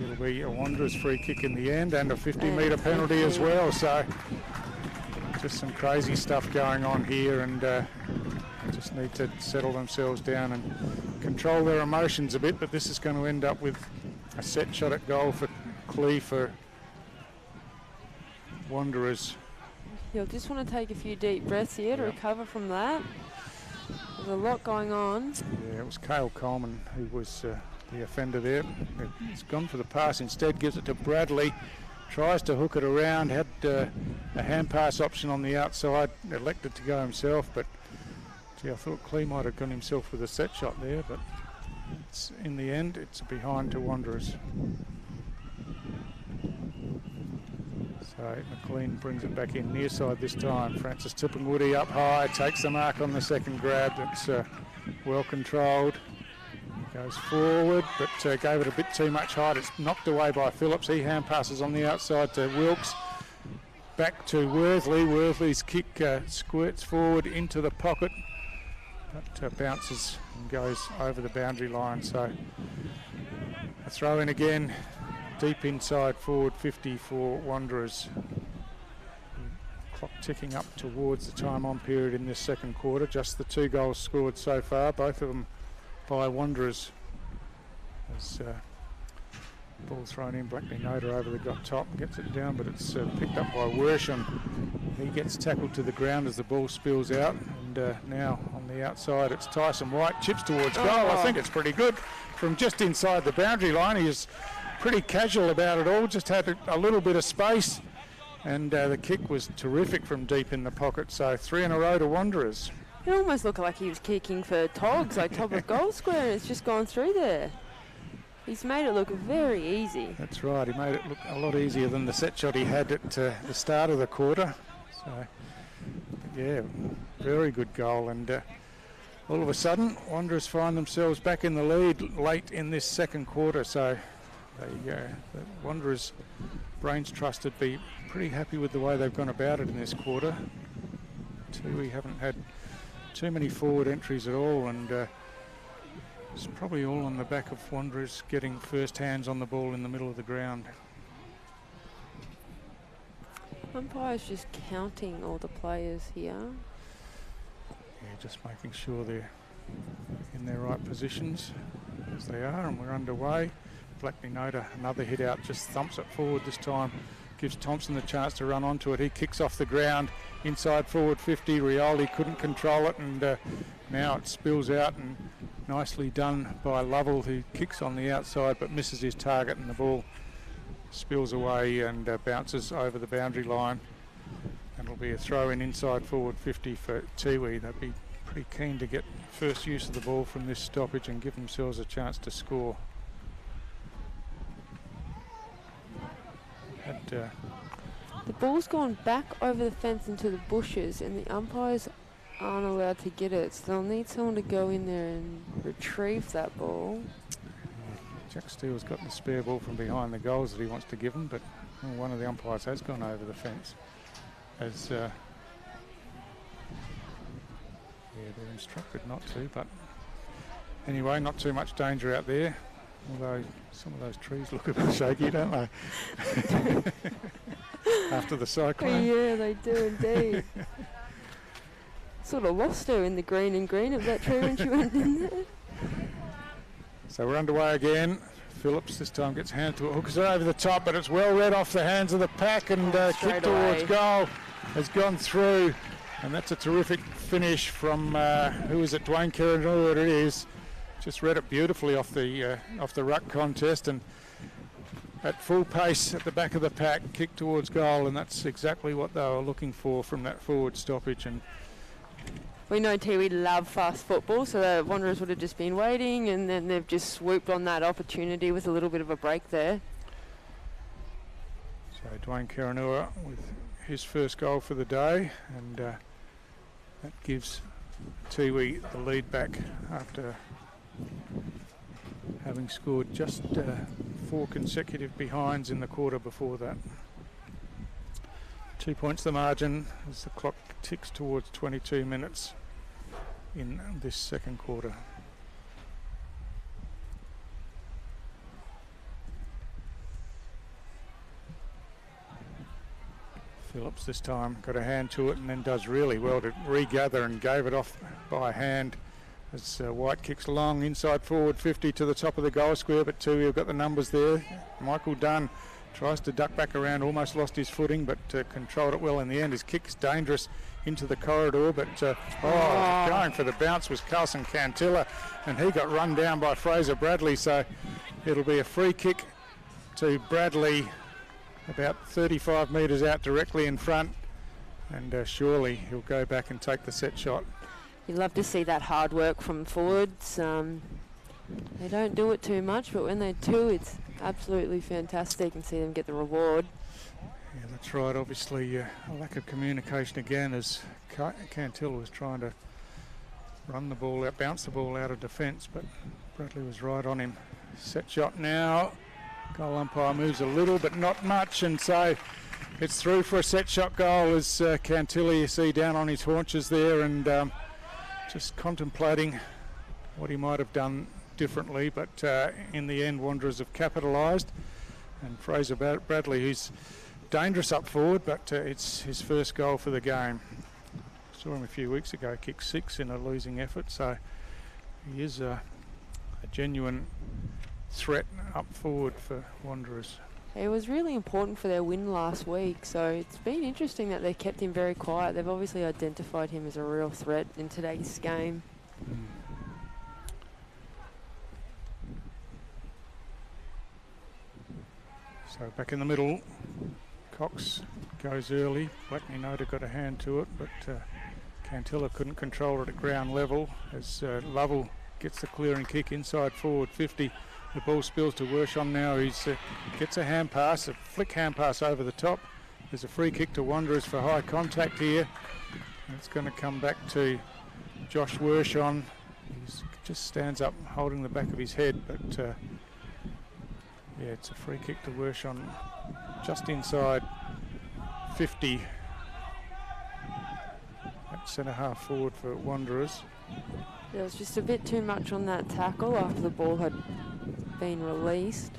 it'll be a Wanderers free kick in the end and a 50-metre penalty as well. So just some crazy stuff going on here, and just need to settle themselves down and control their emotions a bit. But this is going to end up with a set shot at goal for Clee for Wanderers. You'll just want to take a few deep breaths here to recover from that. There's a lot going on. Yeah, it was Cale Coleman who was the offender there. He's gone for the pass instead, gives it to Bradley, tries to hook it around, had a hand pass option on the outside, elected to go himself, but gee, I thought Clee might have gone himself with a set shot there, but it's, in the end, it's a behind to Wanderers. So McLean brings it back in near side this time. Francis Tipungwuti up high, takes the mark on the second grab. That's well controlled. Goes forward, but gave it a bit too much height. It's knocked away by Phillips. He hand passes on the outside to Wilkes. Back to Worthley. Worthley's kick squirts forward into the pocket, but bounces and goes over the boundary line. So a throw in again. Deep inside forward 50 for Wanderers. Clock ticking up towards the time on period in this second quarter. Just the 2 goals scored so far, both of them by Wanderers. As ball thrown in, Blackley Noda over the top, gets it down, but it's picked up by Worsham. He gets tackled to the ground as the ball spills out, and now on the outside it's Tyson White, chips towards goal. I think it's pretty good from just inside the boundary line. He is pretty casual about it all, just had a little bit of space, and the kick was terrific from deep in the pocket. So 3 in a row to Wanderers. It almost looked like he was kicking for togs, like top of goal square, and it's just gone through there. He's made it look very easy. That's right, he made it look a lot easier than the set shot he had at the start of the quarter. So yeah, very good goal, and all of a sudden, Wanderers find themselves back in the lead late in this second quarter. So the Wanderers brains trust would be pretty happy with the way they've gone about it in this quarter. We haven't had too many forward entries at all, and it's probably all on the back of Wanderers getting first hands on the ball in the middle of the ground. Umpire's just counting all the players here. Yeah, just making sure they're in their right positions, as they are, and we're underway. Blackney Noda, another hit out, just thumps it forward this time. Gives Thompson the chance to run onto it. He kicks off the ground inside forward 50. Rioli couldn't control it, and now it spills out, and nicely done by Lovell, who kicks on the outside but misses his target, and the ball spills away and bounces over the boundary line. And it'll be a throw in inside forward 50 for Tiwi. They'd be pretty keen to get first use of the ball from this stoppage and give themselves a chance to score. The ball's gone back over the fence into the bushes, and the umpires aren't allowed to get it, so they'll need someone to go in there and retrieve that ball. Jack Steele's got the spare ball from behind the goals that he wants to give them, but one of the umpires has gone over the fence. As yeah, they're instructed not to, but anyway, not too much danger out there. Although some of those trees look a bit shaky, don't they? After the cyclone. Yeah, they do indeed. Sort of lost her in the green and green of that tree when she went in there. So we're underway again. Phillips this time gets hand to it. Hookers it over the top, but it's well read off the hands of the pack, and kick towards goal has gone through. And that's a terrific finish from, who is it, Dwayne Kerrin, or it is. Just read it beautifully off the ruck contest, and at full pace at the back of the pack, kick towards goal, and that's exactly what they were looking for from that forward stoppage. And we know Tiwi love fast football, so the Wanderers would have just been waiting, and then they've just swooped on that opportunity with a little bit of a break there. So Dwayne Karanua with his first goal for the day, and that gives Tiwi the lead back after having scored just 4 consecutive behinds in the quarter before that. 2 points the margin as the clock ticks towards 22 minutes in this second quarter. Phillips this time got a hand to it, and then does really well to regather and gave it off by hand as White kicks long inside forward 50 to the top of the goal square, but Tiwi have got the numbers there. Michael Dunn tries to duck back around, almost lost his footing, but controlled it well in the end. His kick's dangerous into the corridor, but going for the bounce was Carlson Cantilla, and he got run down by Fraser Bradley, so it'll be a free kick to Bradley about 35 metres out directly in front, and surely he'll go back and take the set shot. You love to see that hard work from forwards. They don't do it too much, but when they do, it's absolutely fantastic, and see them get the reward. Yeah, that's right. Obviously, a lack of communication again as Cantilla was trying to run the ball out, bounce the ball out of defence, but Bradley was right on him. Set shot now. Goal umpire moves a little, but not much, and so it's through for a set shot goal as Cantilla, you see, down on his haunches there, and just contemplating what he might have done differently, but in the end Wanderers have capitalised, and Fraser Bradley, who's dangerous up forward, but it's his first goal for the game. Saw him a few weeks ago kick 6 in a losing effort, so he is a genuine threat up forward for Wanderers. It was really important for their win last week, so it's been interesting that they kept him very quiet. They've obviously identified him as a real threat in today's game. So back in the middle, Cox goes early. Blackney Noda got a hand to it, but Cantilla couldn't control it at ground level as Lovell gets the clearing kick inside forward 50. The ball spills to Wershon now. He gets a hand pass, a flick hand pass over the top. There's a free kick to Wanderers for high contact here. And it's going to come back to Josh Wershon He just stands up holding the back of his head, but yeah, it's a free kick to Wershon just inside 50 at centre half forward for Wanderers. There was just a bit too much on that tackle after the ball had been released.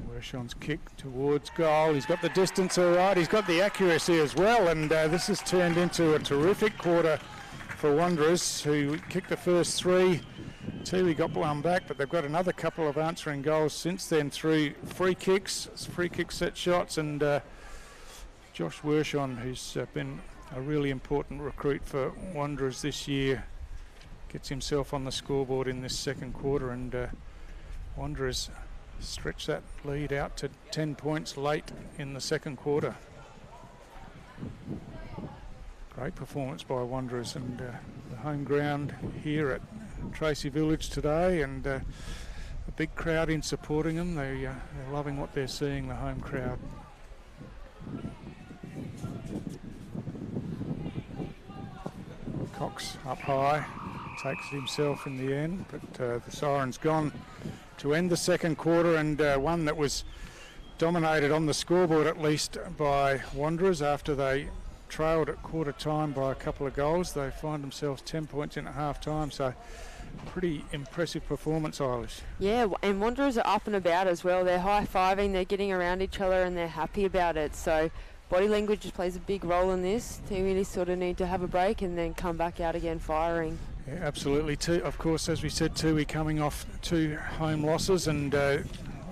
Wershon's kick towards goal. He's got the distance all right. He's got the accuracy as well, and this has turned into a terrific quarter for Wanderers, who kicked the first three. Tiwi got one back, but they've got another couple of answering goals since then through free kick set shots, and Josh Wershon, who's been a really important recruit for Wanderers this year, gets himself on the scoreboard in this second quarter, and Wanderers stretch that lead out to 10 points late in the second quarter. Great performance by Wanderers, and the home ground here at Tracy Village today, and a big crowd in supporting them. They're loving what they're seeing, the home crowd. Cox up high, takes it himself in the end, but the siren's gone to end the second quarter, and one that was dominated on the scoreboard at least by Wanderers. After they trailed at quarter time by a couple of goals, they find themselves 10 points in at half time, so pretty impressive performance, Eilish. Yeah, and Wanderers are up and about as well. They're high-fiving, they're getting around each other, and they're happy about it. So body language just plays a big role in this. They really sort of need to have a break and then come back out again firing. Yeah, absolutely. Of course, as we said, Tiwi coming off 2 home losses, and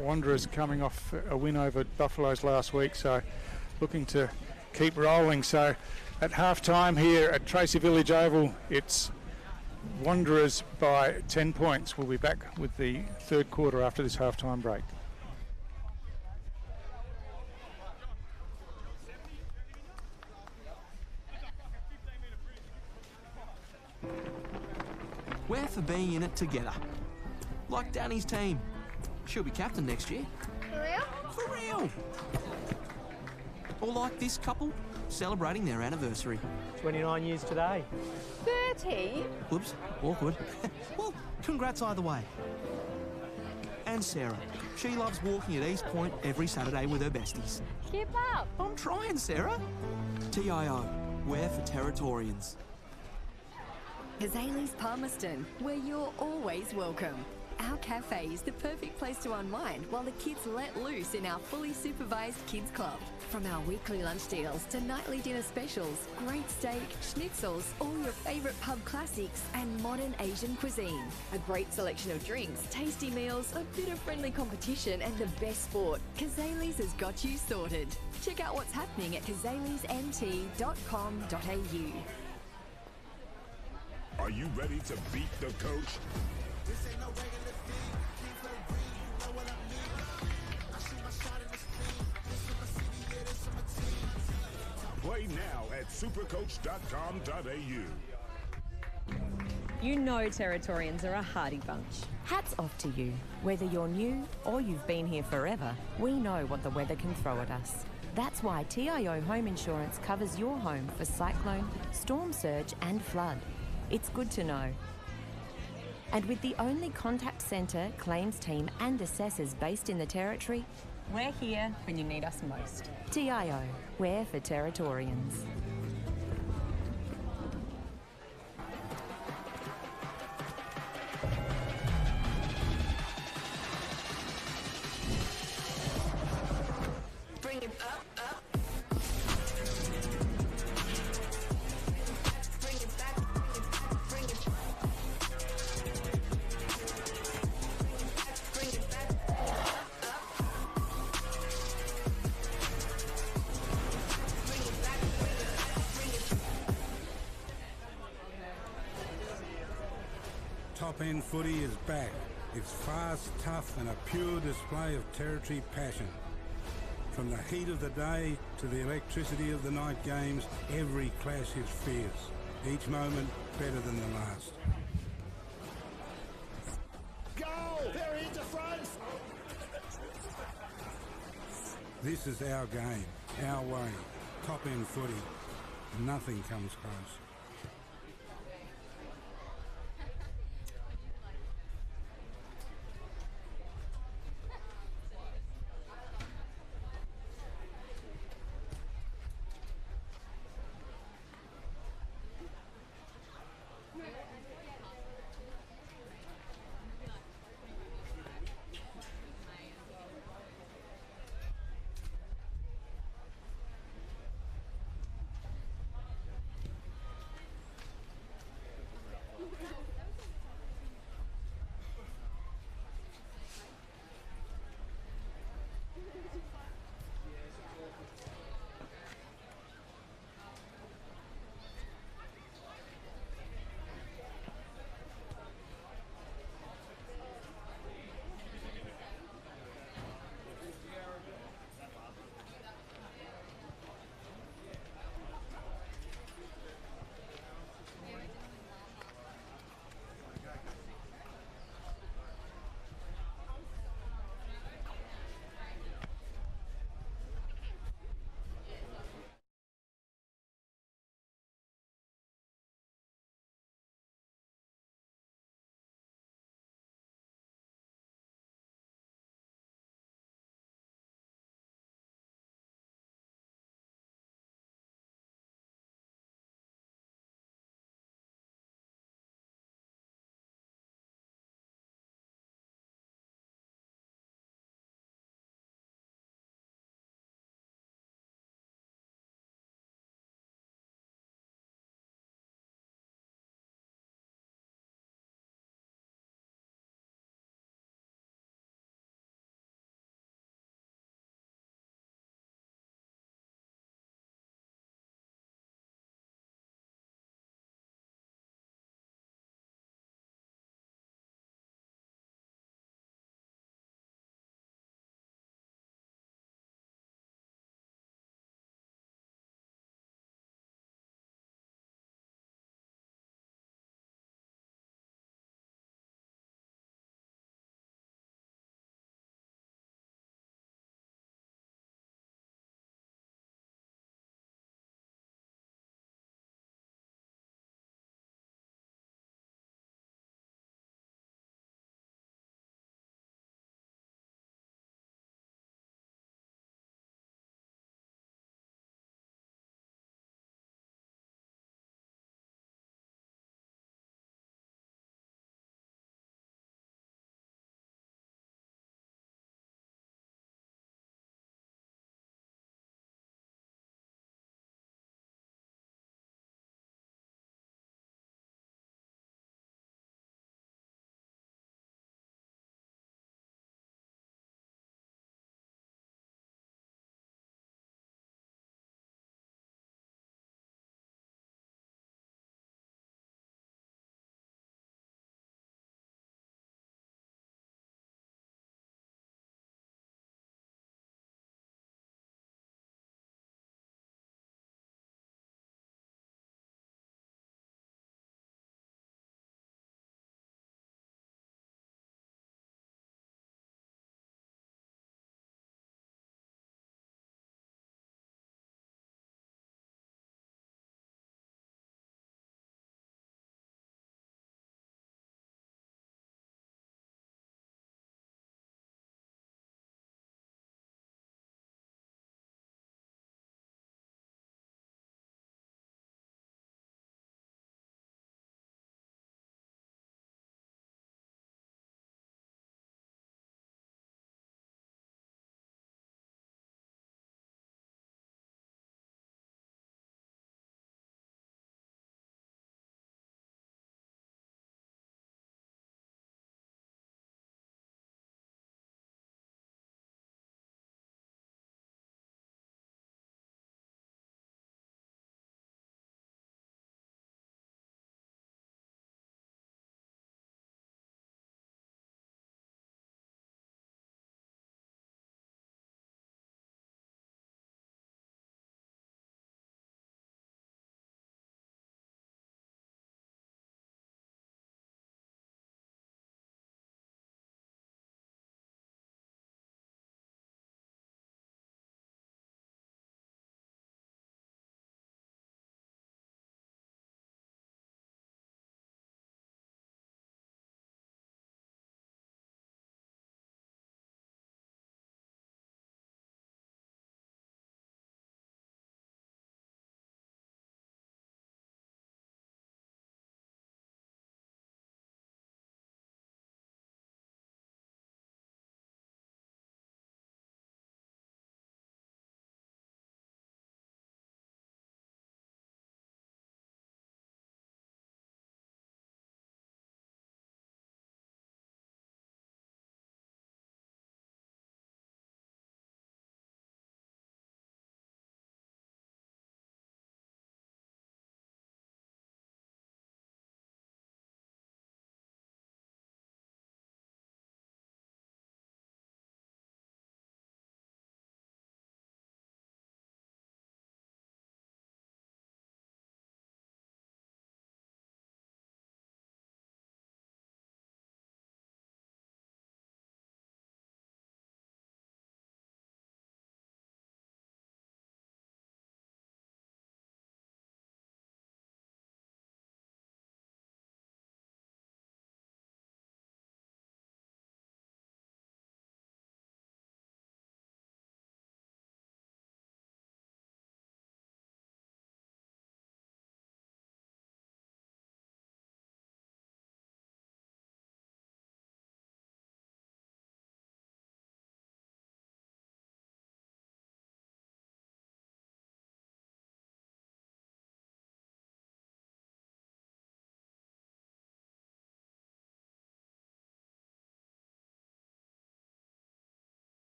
Wanderers coming off a win over Buffaloes last week, so looking to keep rolling. So at half-time here at Tracy Village Oval, it's Wanderers by 10 points. We'll be back with the third quarter after this half-time break. We're for being in it together. Like Danny's team. She'll be captain next year. For real? For real! Or like this couple, celebrating their anniversary. 29 years today. 30? Whoops, awkward. Well, congrats either way. And Sarah. She loves walking at East Point every Saturday with her besties. Keep up. I'm trying, Sarah. TIO, we're for Territorians. Kazali's Palmerston, where you're always welcome. Our cafe is the perfect place to unwind while the kids let loose in our fully supervised kids club. From our weekly lunch deals to nightly dinner specials, great steak, schnitzels, all your favourite pub classics and modern Asian cuisine. A great selection of drinks, tasty meals, a bit of friendly competition and the best sport. Kazali's has got you sorted. Check out what's happening at kazalisnt.com.au. Are you ready to beat the coach? Play now at supercoach.com.au. You know Territorians are a hardy bunch. Hats off to you. Whether you're new or you've been here forever, we know what the weather can throw at us. That's why TIO Home Insurance covers your home for cyclone, storm surge and flood. It's good to know. And with the only contact centre, claims team and assessors based in the Territory, We're here when you need us most. TIO, we're for Territorians. Bring it up, up. Bring it back, bring it back, bring it back, Top End Footy is back. It's fast, tough and a pure display of Territory passion. From the heat of the day to the electricity of the night games, every clash is fierce. Each moment better than the last. Goal! They're into front! This is our game, our way. Top End Footy. Nothing comes close.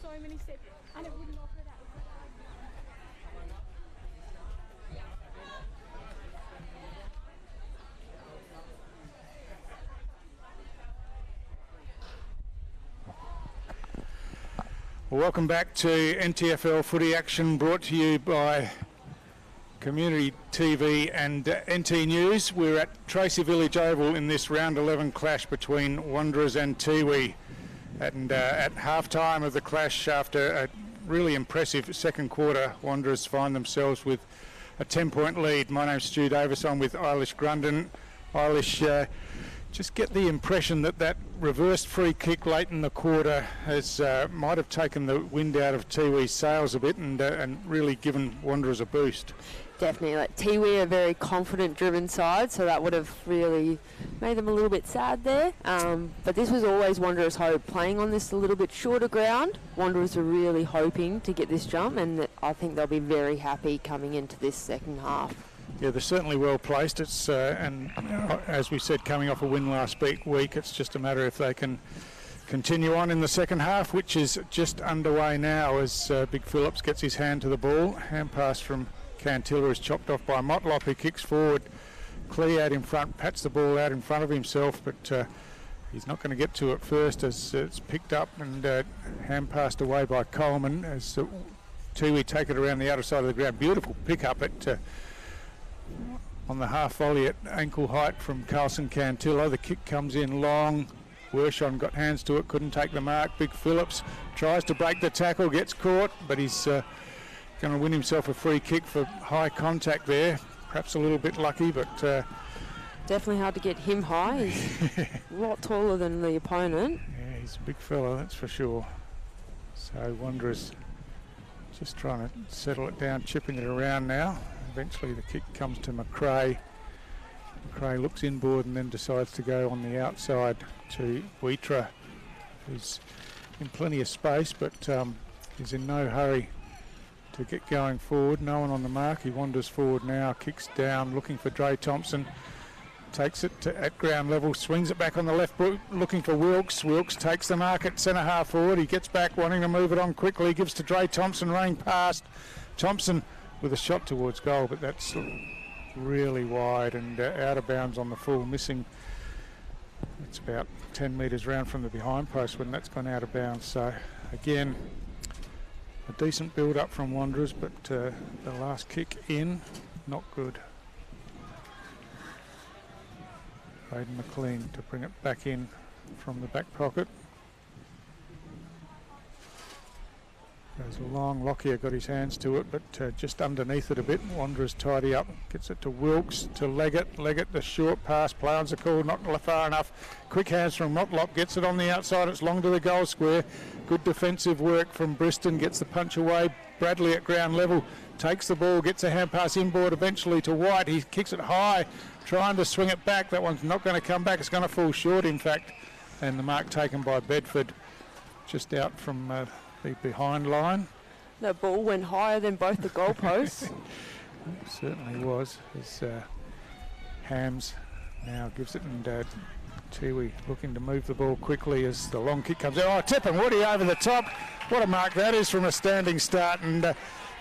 so many steps, and it wouldn't offer it out. Welcome back to NTFL footy action, brought to you by Community TV and NT News. We're at Tracy Village Oval in this round 11 clash between Wanderers and Tiwi. And at half-time of the clash, after a really impressive second quarter, Wanderers find themselves with a 10-point lead. My name's Stu Davis. I'm with Eilish Grunden. Eilish, just get the impression that that reversed free kick late in the quarter has might have taken the wind out of Tiwi's sails a bit and really given Wanderers a boost. Definitely. Like, Tiwi are a very confident driven side, so that would have really made them a little bit sad there. But this was always Wanderers' hope. Playing on this a little bit shorter ground, Wanderers are really hoping to get this jump, and I think they'll be very happy coming into this second half. Yeah, they're certainly well placed. It's and as we said, coming off a win last week, it's just a matter if they can continue on in the second half, which is just underway now as Big Phillips gets his hand to the ball. Hand pass from Cantilla is chopped off by Motlop, who kicks forward. Clee out in front, pats the ball out in front of himself, but he's not going to get to it first as it's picked up and hand passed away by Coleman as Tiwi take it around the outer side of the ground. Beautiful pick up at on the half volley at ankle height from Carlson Cantilla. The kick comes in long. Wershon got hands to it, couldn't take the mark. Big Phillips tries to break the tackle, gets caught, but he's going to win himself a free kick for high contact there. Perhaps a little bit lucky, but definitely hard to get him high. He's a lot taller than the opponent. Yeah, he's a big fella, that's for sure. So Wanderers just trying to settle it down, chipping it around now. Eventually the kick comes to McRae. McRae looks inboard and then decides to go on the outside to Wheatra, who's in plenty of space, but he's in no hurry to get going forward. No one on the mark. He wanders forward now, kicks down, looking for Dre Thompson. Takes it at ground level, swings it back on the left, looking for Wilkes. Wilkes takes the mark at centre half forward. He gets back, wanting to move it on quickly. Gives to Dre Thompson, running past. Thompson with a shot towards goal, but that's really wide and out of bounds on the full, missing. It's about 10 metres round from the behind post when that's gone out of bounds. So again, a decent build up from Wanderers, but the last kick in, not good. Aidan McLean to bring it back in from the back pocket. Goes along, Lockyer got his hands to it, but just underneath it a bit. Wanderers tidy up, gets it to Wilkes, to Leggett. Leggett, the short pass, play-ons are called, not far enough. Quick hands from Motlop, gets it on the outside, it's long to the goal square. Good defensive work from Briston, gets the punch away. Bradley at ground level, takes the ball, gets a hand pass inboard eventually to White. He kicks it high, trying to swing it back. That one's not going to come back, it's going to fall short in fact. And the mark taken by Bedford, just out from the behind line. That ball went higher than both the goalposts. It certainly was. As Hams now gives it, and Tiwi looking to move the ball quickly as the long kick comes out. Oh, Tipping Woody over the top. What a mark that is from a standing start, and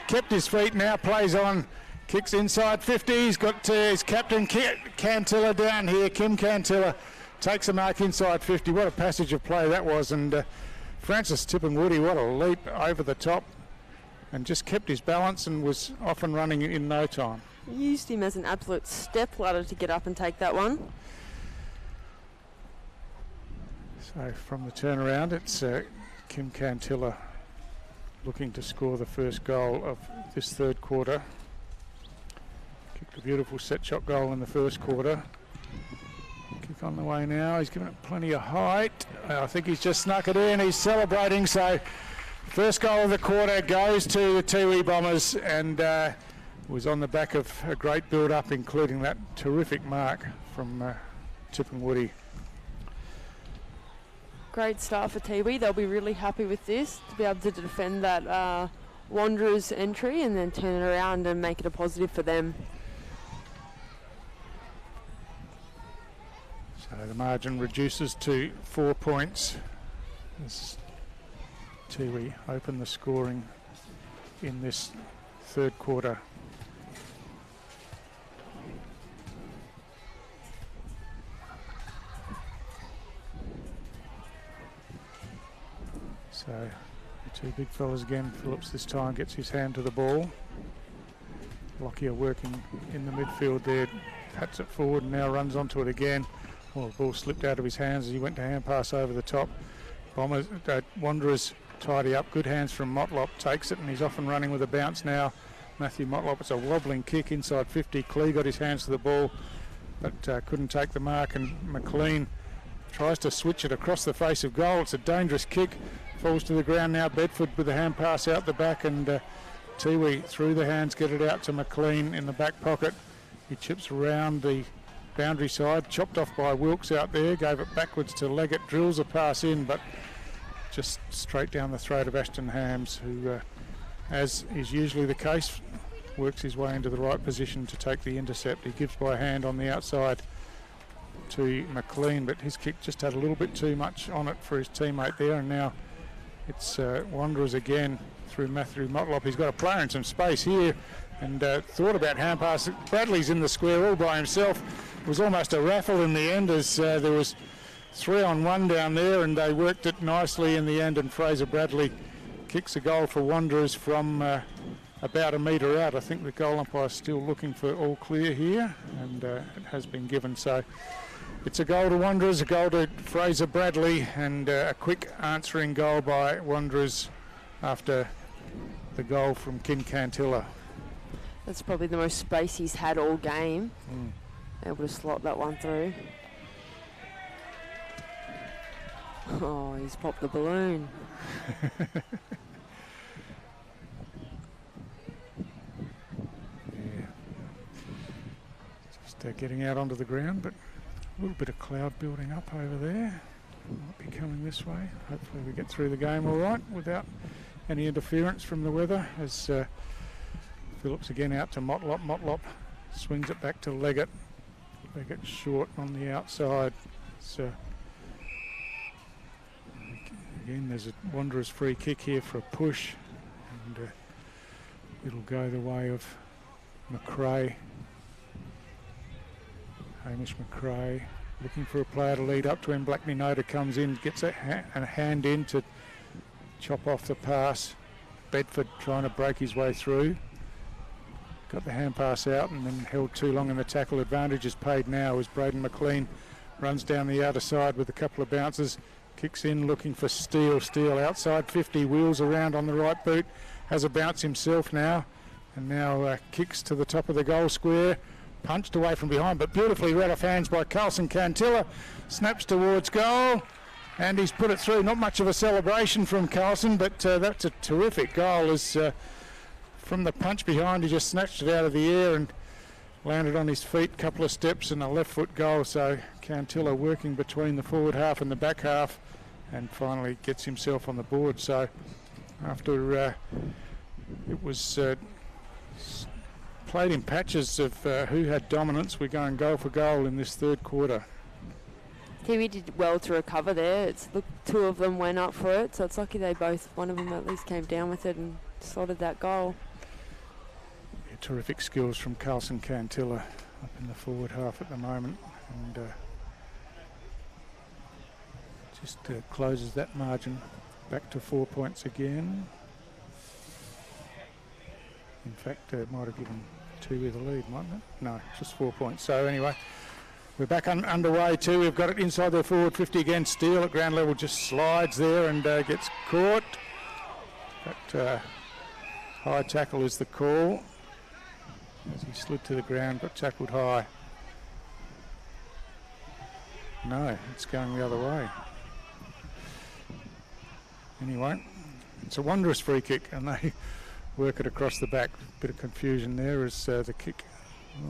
kept his feet, now plays on, kicks inside 50. He's got his captain Cantilla down here. Kim Cantilla takes a mark inside 50. What a passage of play that was, and Francis Tipping Woody, what a leap over the top, and just kept his balance and was off and running in no time. Used him as an absolute step ladder to get up and take that one. So from the turnaround, it's Kim Cantilla looking to score the first goal of this third quarter. Kicked a beautiful set shot goal in the first quarter. Kick on the way now, he's given it plenty of height. I think he's just snuck it in, he's celebrating. So first goal of the quarter goes to the Tiwi Bombers, and was on the back of a great build-up, including that terrific mark from Tipping Woody. Great start for Tiwi. They'll be really happy with this, to be able to defend that Wanderers entry and then turn it around and make it a positive for them. So the margin reduces to 4 points as Tiwi open the scoring in this third quarter. So the two big fellas again. Phillips this time gets his hand to the ball. Lockyer working in the midfield there, pats it forward and now runs onto it again. Well, the ball slipped out of his hands as he went to hand pass over the top. Bombers, Wanderers tidy up. Good hands from Motlop, takes it and he's off and running with a bounce now. Matthew Motlop, it's a wobbling kick inside 50. Clee got his hands to the ball but couldn't take the mark, and McLean tries to switch it across the face of goal. It's a dangerous kick, falls to the ground now. Bedford with the hand pass out the back, and Tiwi through the hands get it out to McLean in the back pocket. He chips round the boundary side, chopped off by Wilkes out there, gave it backwards to Leggett, drills a pass in, but just straight down the throat of Ashton Hams, who, as is usually the case, works his way into the right position to take the intercept. He gives by hand on the outside to McLean, but his kick just had a little bit too much on it for his teammate there, and now it's Wanderers again through Matthew Motlop. He's got a player in some space here and thought about hand pass. Bradley's in the square all by himself. It was almost a raffle in the end as there was 3-on-1 down there, and they worked it nicely in the end, and Fraser Bradley kicks a goal for Wanderers from about a metre out. I think the goal umpire's still looking for all clear here, and it has been given. So it's a goal to Wanderers, a goal to Fraser Bradley, and a quick answering goal by Wanderers after the goal from Kin Cantilla. That's probably the most space he's had all game. Able to slot that one through. Oh, he's popped the balloon. Yeah. Just getting out onto the ground, but a little bit of cloud building up over there. Might be coming this way. Hopefully we get through the game all right without any interference from the weather, as Phillips again out to Motlop. Motlop swings it back to Leggett. Leggett short on the outside. So again, there's a Wanderers free kick here for a push, and it'll go the way of McRae. Hamish McRae looking for a player to lead up to him. Blackney Noda comes in, gets a hand in to chop off the pass. Bedford trying to break his way through. Got the hand pass out and then held too long in the tackle. Advantage is paid now as Braden McLean runs down the outer side with a couple of bounces. Kicks in looking for Steele. Steele outside 50, wheels around on the right boot. Has a bounce himself now. And now kicks to the top of the goal square. Punched away from behind, but beautifully read off hands by Carlson Cantilla. Snaps towards goal, and he's put it through. Not much of a celebration from Carlson, but that's a terrific goal. As from the punch behind, he just snatched it out of the air and landed on his feet. Couple of steps and a left foot goal. So Cantilla working between the forward half and the back half, and finally gets himself on the board. So after it was played in patches of who had dominance, we're going goal for goal in this third quarter. Tiwi did well to recover there. It's the two of them went up for it, so it's lucky they both, one of them at least came down with it and slotted that goal. Yeah, terrific skills from Carlson Cantilla up in the forward half at the moment, and just closes that margin back to 4 points again. In fact, it might have given Tiwi the lead, mightn't it? No, just 4 points. So anyway, we're back underway too. We've got it inside their forward 50 again. Steele at ground level just slides there and gets caught. But high tackle is the call. As he slid to the ground, got tackled high. No, it's going the other way. Anyway, it's a Wanderers free kick, and they work it across the back. Bit of confusion there as the kick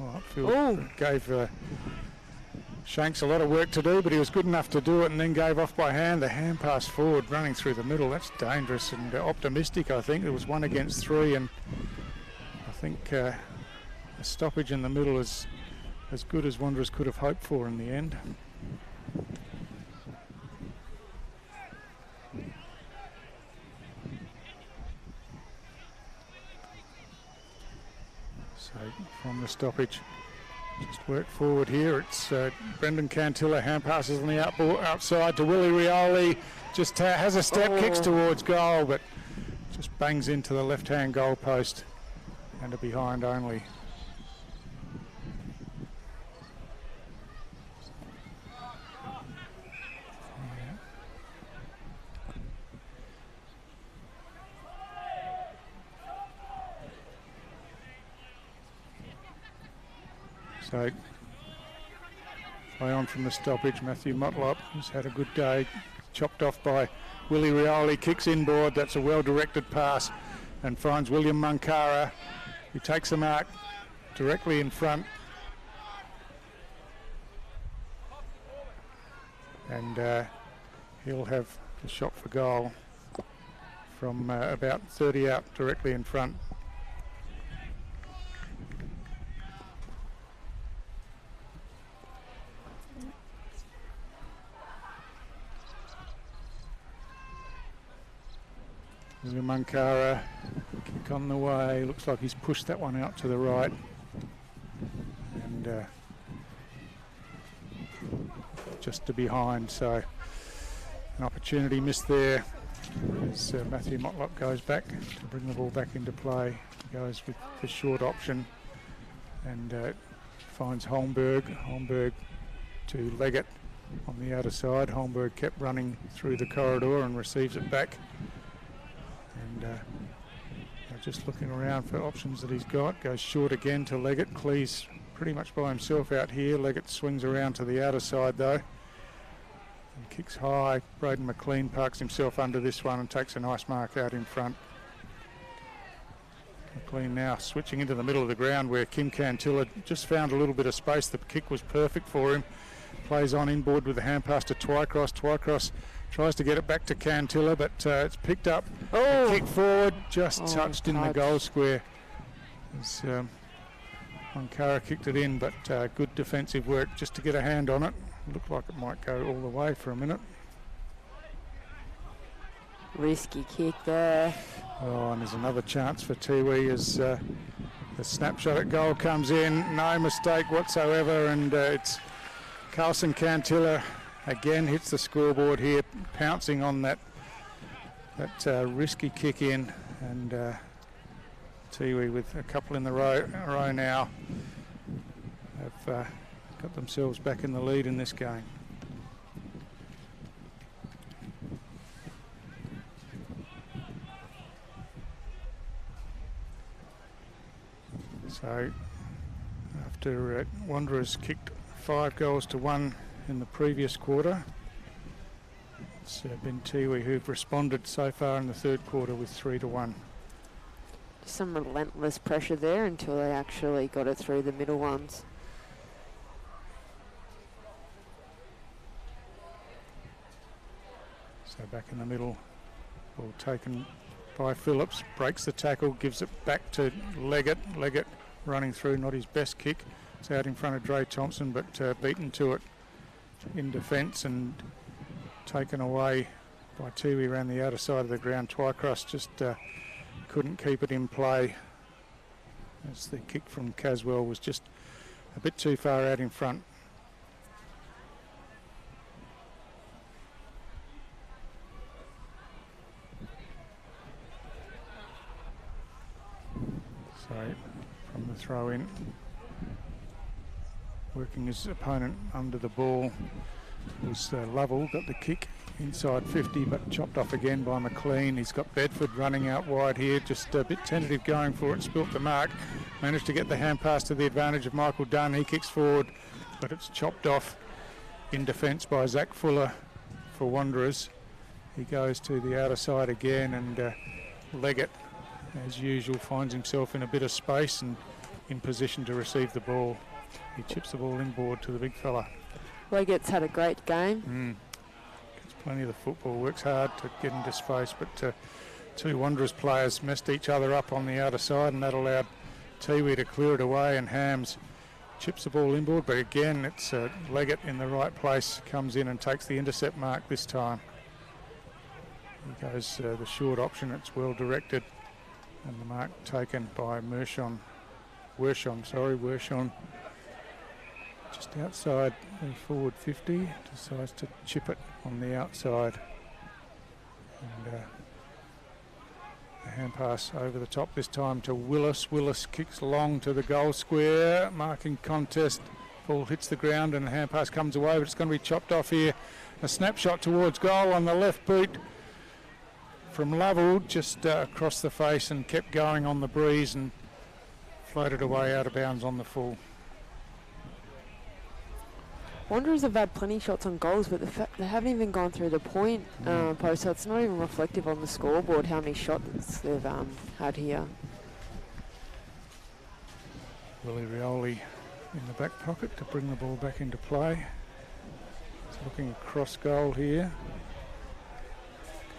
upfield gave Shanks a lot of work to do, but he was good enough to do it and then gave off by hand. The hand pass forward running through the middle, that's dangerous and optimistic. I think there was 1 against 3, and I think a stoppage in the middle is as good as Wanderers could have hoped for in the end. from the stoppage. Just work forward here. It's Brendan Cantilla, hand passes on the outside to Willie Rioli. Just has a step, kicks towards goal, but just bangs into the left-hand goal post and a behind only. So, play on from the stoppage. Matthew Motlop has had a good day. Chopped off by Willie Rioli. Kicks inboard. That's a well-directed pass and finds William Munkara, who takes the mark directly in front. And he'll have a shot for goal from about 30 out directly in front. William Munkara, kick on the way. Looks like he's pushed that one out to the right. And just to behind, so an opportunity missed there as Matthew Motlop goes back to bring the ball back into play. He goes with the short option and finds Holmberg. Holmberg to Leggett on the outer side. Holmberg kept running through the corridor and receives it back. And just looking around for options that he's got. Goes short again to Leggett. Cleese pretty much by himself out here. Leggett swings around to the outer side though. And kicks high. Braden McLean parks himself under this one and takes a nice mark out in front. McLean now switching into the middle of the ground where Kim Cantilla just found a little bit of space. The kick was perfect for him. Plays on inboard with the hand pass to Twycross. Twycross tries to get it back to Cantilla, but it's picked up. Kick forward, just touched in the goal square. As Munkara kicked it in, but good defensive work just to get a hand on it. Looked like it might go all the way for a minute. Risky kick there. Oh, and there's another chance for Tiwi as the snapshot at goal comes in. No mistake whatsoever, and it's Carlson Cantilla again hits the scoreboard here, pouncing on that risky kick in, and Tiwi with a couple in the row now have got themselves back in the lead in this game. So after Wanderers kicked 5 goals to 1 in the previous quarter, it's been Tiwi who've responded so far in the third quarter with 3 to 1. Some relentless pressure there until they actually got it through the middle ones. So back in the middle, ball taken by Phillips, breaks the tackle, gives it back to Leggett. Leggett running through, not his best kick. It's out in front of Dre Thompson, but beaten to it in defence and taken away by Tiwi around the outer side of the ground. Twycross just couldn't keep it in play as the kick from Caswell was just a bit too far out in front. So from the throw in, working his opponent under the ball was Lovell, got the kick inside 50 but chopped off again by McLean. He's got Bedford running out wide here, just a bit tentative going for it, spilt the mark, managed to get the hand pass to the advantage of Michael Dunn. He kicks forward but it's chopped off in defence by Zach Fuller for Wanderers. He goes to the outer side again, and Leggett as usual finds himself in a bit of space and in position to receive the ball. He chips the ball inboard to the big fella. Leggett's had a great game. Gets plenty of the football, works hard to get into space, but two Wanderers players messed each other up on the outer side, and that allowed Tiwi to clear it away, and Hams chips the ball inboard, but again it's Leggett in the right place, comes in and takes the intercept mark this time. He goes the short option, it's well directed, and the mark taken by Mershon Wershon, just outside the forward 50, decides to chip it on the outside. And the hand pass over the top this time to Willis. Willis kicks long to the goal square, marking contest. Ball hits the ground and the hand pass comes away, but it's going to be chopped off here. A snapshot towards goal on the left boot from Lovell, just across the face, and kept going on the breeze and floated away out of bounds on the full. Wanderers have had plenty of shots on goals, but they haven't even gone through the point post, so it's not even reflective on the scoreboard how many shots they've had here. Willie Rioli in the back pocket to bring the ball back into play. It's looking across goal here.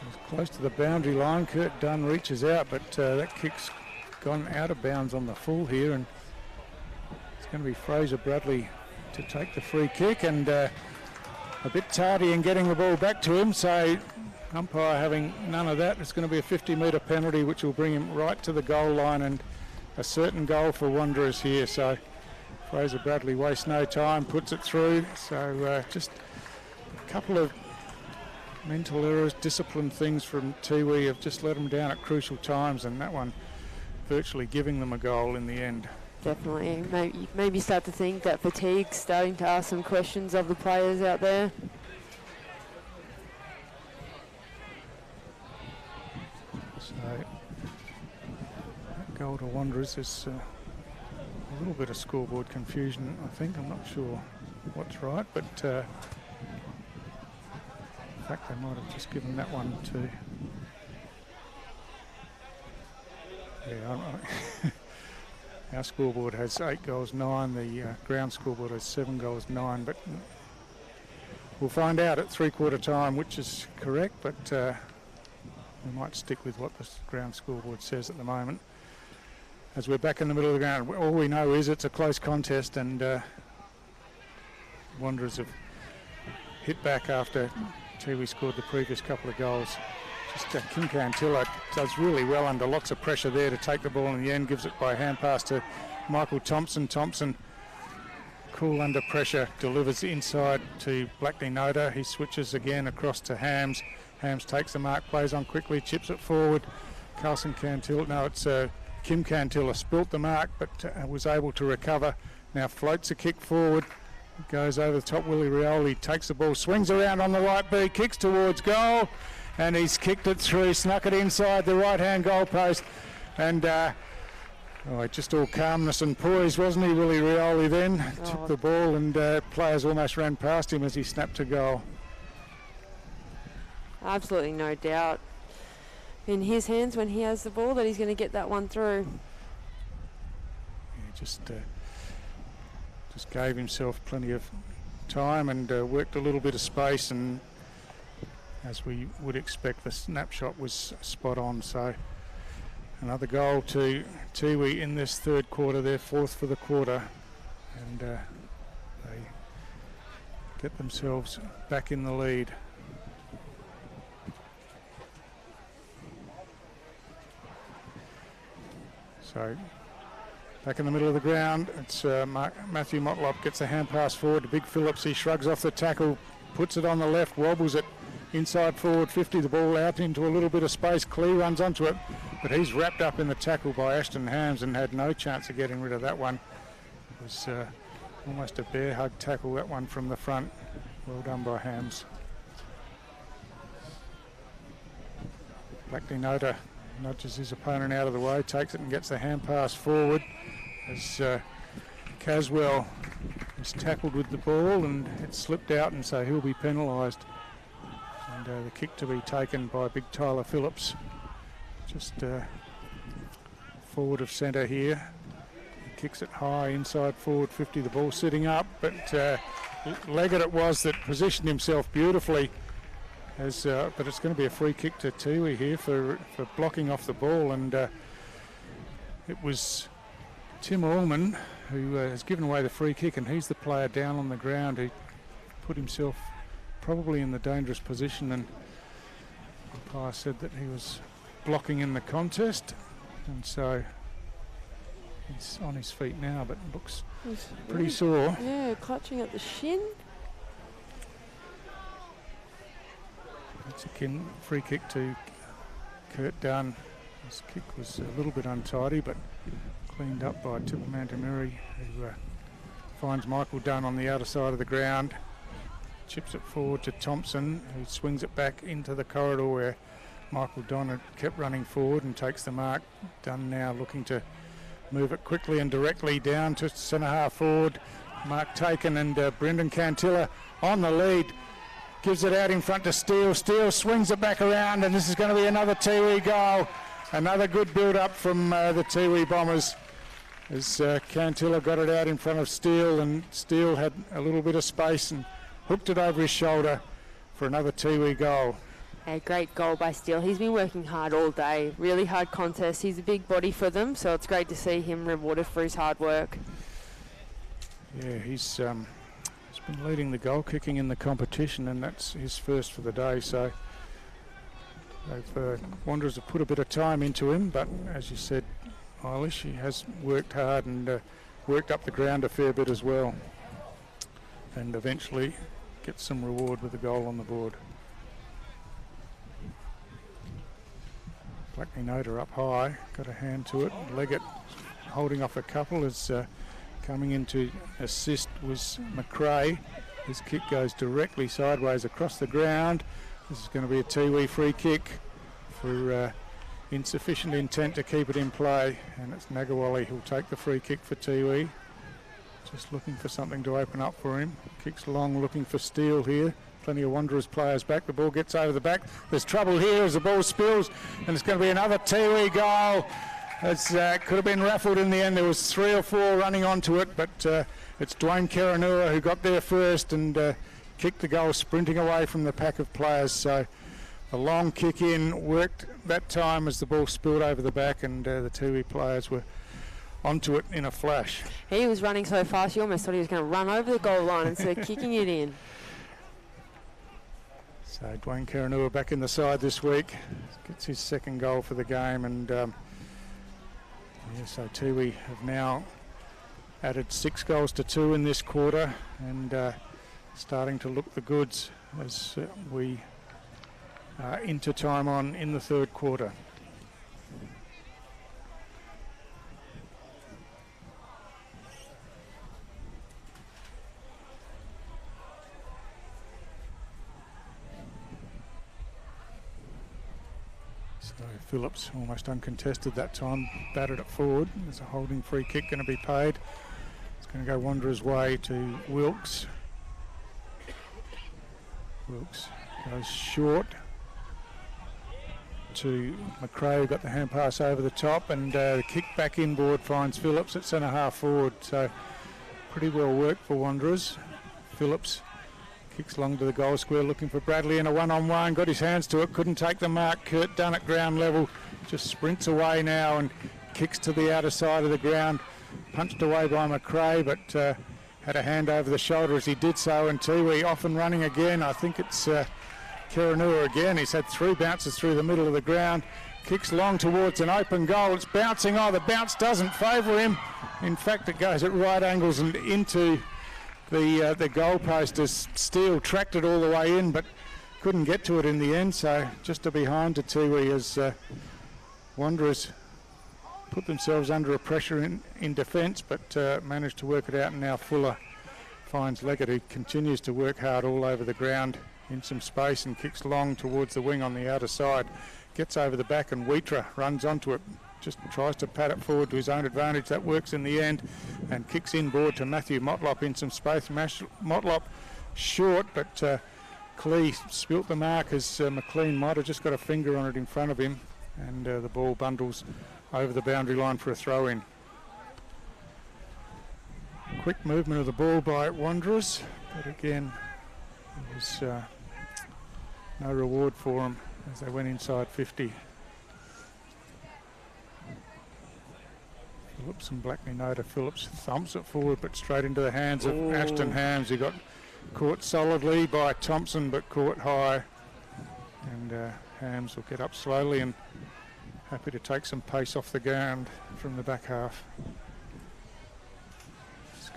Comes close to the boundary line. Kurt Dunn reaches out, but that kick's gone out of bounds on the full here, and it's going to be Fraser Bradley to take the free kick, and a bit tardy in getting the ball back to him, so umpire having none of that. It's going to be a 50-metre penalty, which will bring him right to the goal line, and a certain goal for Wanderers here. So Fraser Bradley wastes no time, puts it through. So just a couple of mental errors, discipline things from Tiwi have just let them down at crucial times, and that one virtually giving them a goal in the end. Definitely. Maybe start to think that fatigue's starting to ask some questions of the players out there. So that goal to Wanderers is a little bit of scoreboard confusion, I think. I'm not sure what's right, but in fact they might have just given that one to... Yeah, our scoreboard has 8 goals, 9. The ground scoreboard has 7 goals, 9. But we'll find out at three-quarter time which is correct. But we might stick with what the ground scoreboard says at the moment. As we're back in the middle of the ground, all we know is it's a close contest, and Wanderers have hit back after Tiwi scored the previous couple of goals. Just Kim Cantilla does really well under lots of pressure there to take the ball in the end, gives it by hand pass to Michael Thompson. Thompson, cool under pressure, delivers inside to Blackley Noda. He switches again across to Hams. Hams takes the mark, plays on quickly, chips it forward. Carlson Cantilla, no, it's Kim Cantilla, spilt the mark but was able to recover. Now floats a kick forward, goes over the top. Willie Rioli takes the ball, swings around on the right beat, kicks towards goal. And he's kicked it through, snuck it inside the right-hand goal post. And just all calmness and poise, wasn't he, Willie Rioli then? Took the ball, and players almost ran past him as he snapped a goal. Absolutely no doubt in his hands when he has the ball that he's going to get that one through. Yeah, just gave himself plenty of time and worked a little bit of space, and as we would expect, the snapshot was spot on. So another goal to Tiwi in this third quarter, their 4th for the quarter, and they get themselves back in the lead. So back in the middle of the ground, it's Matthew Motlop gets a hand pass forward to Big Phillips. He shrugs off the tackle, puts it on the left, wobbles it inside forward 50, the ball out into a little bit of space. Clee runs onto it, but he's wrapped up in the tackle by Ashton Hams and had no chance of getting rid of that one. It was almost a bear hug tackle, that one from the front. Well done by Hams. Blackley Noda nudges his opponent out of the way, takes it and gets the hand pass forward as Caswell was tackled with the ball and it slipped out, and so he'll be penalised. And the kick to be taken by Big Tyler Phillips, just forward of centre here. He kicks it high inside forward 50, the ball sitting up, but Leggett it was that positioned himself beautifully. But it's going to be a free kick to Tiwi here for blocking off the ball, and it was Tim Allman who has given away the free kick, and he's the player down on the ground who put himself probably in the dangerous position, and the umpire said that he was blocking in the contest, and so He's on his feet now, but looks pretty sore. Yeah, clutching at the shin. It's a free kick to Kurt Dunn. His kick was a little bit untidy, but cleaned up by Tipper Mantamiri, who finds Michael Dunn on the outer side of the ground. Chips it forward to Thompson, who swings it back into the corridor where Michael Dunn had kept running forward and takes the mark. Dunn now looking to move it quickly and directly down to centre half forward. Mark taken, and Brendan Cantilla on the lead. Gives it out in front to Steele. Steele swings it back around, and this is going to be another Tiwi goal. Another good build-up from the Tiwi Bombers as Cantilla got it out in front of Steele, and Steele had a little bit of space and hooked it over his shoulder for another Tiwi goal. A great goal by Steele. He's been working hard all day. Really hard contest. He's a big body for them, so it's great to see him rewarded for his hard work. Yeah, he's been leading the goal kicking in the competition, and that's his first for the day, so Wanderers have put a bit of time into him, but as you said, Eilish, he has worked hard and worked up the ground a fair bit as well, and eventually gets some reward with a goal on the board. Blackney Noda up high, got a hand to it. Leggett holding off a couple as coming in to assist was McRae. His kick goes directly sideways across the ground. This is going to be a Tiwi free kick for insufficient intent to keep it in play, and it's Nagawali who'll take the free kick for Tiwi. Just looking for something to open up for him. Kicks long, looking for Steele here. Plenty of Wanderers players back. The ball gets over the back. There's trouble here as the ball spills, and it's going to be another Tiwi goal. It's could have been raffled in the end. There was 3 or 4 running onto it, but it's Dwayne Karanua who got there first and kicked the goal, sprinting away from the pack of players. So a long kick in, worked that time as the ball spilled over the back, and the Tiwi players were onto it in a flash. He was running so fast you almost thought he was going to run over the goal line instead of kicking it in. So Dwayne Karanua back in the side this week, gets his second goal for the game, and so Tiwi have now added 6 goals to 2 in this quarter, and starting to look the goods as we are into time on in the third quarter. So Phillips almost uncontested that time, batted it forward. There's a holding free kick going to be paid. It's going to go Wanderers' way to Wilkes. Wilkes goes short to McRae, who got the hand pass over the top, and the kick back inboard finds Phillips at centre half forward. So pretty well worked for Wanderers. Phillips kicks long to the goal square, looking for Bradley in a one-on-one, got his hands to it, couldn't take the mark. Kurt Dunn at ground level, just sprints away now and kicks to the outer side of the ground. Punched away by McRae, but had a hand over the shoulder as he did so, and Tiwi off and running again. I think it's Karanua again. He's had 3 bounces through the middle of the ground. Kicks long towards an open goal. It's bouncing. Oh, the bounce doesn't favour him. In fact, it goes at right angles and into the goal post as Steele tracked it all the way in, but couldn't get to it in the end. So just a behind to Tiwi as Wanderers put themselves under a pressure in defence, but managed to work it out, and now Fuller finds Leggett, who continues to work hard all over the ground in some space and kicks long towards the wing on the outer side. Gets over the back, and Wheatra runs onto it, just tries to pat it forward to his own advantage. That works in the end, and kicks inboard to Matthew Motlop in some space. Motlop short, but Clee spilt the mark as McLean might have just got a finger on it in front of him, and the ball bundles over the boundary line for a throw-in. Quick movement of the ball by Wanderers, but again, there was no reward for them as they went inside 50. Phillips and Blackney Noda. Phillips thumps it forward, but straight into the hands of Ashton Hams. He got caught solidly by Thompson, but caught high. And Hams will get up slowly and happy to take some pace off the ground from the back half.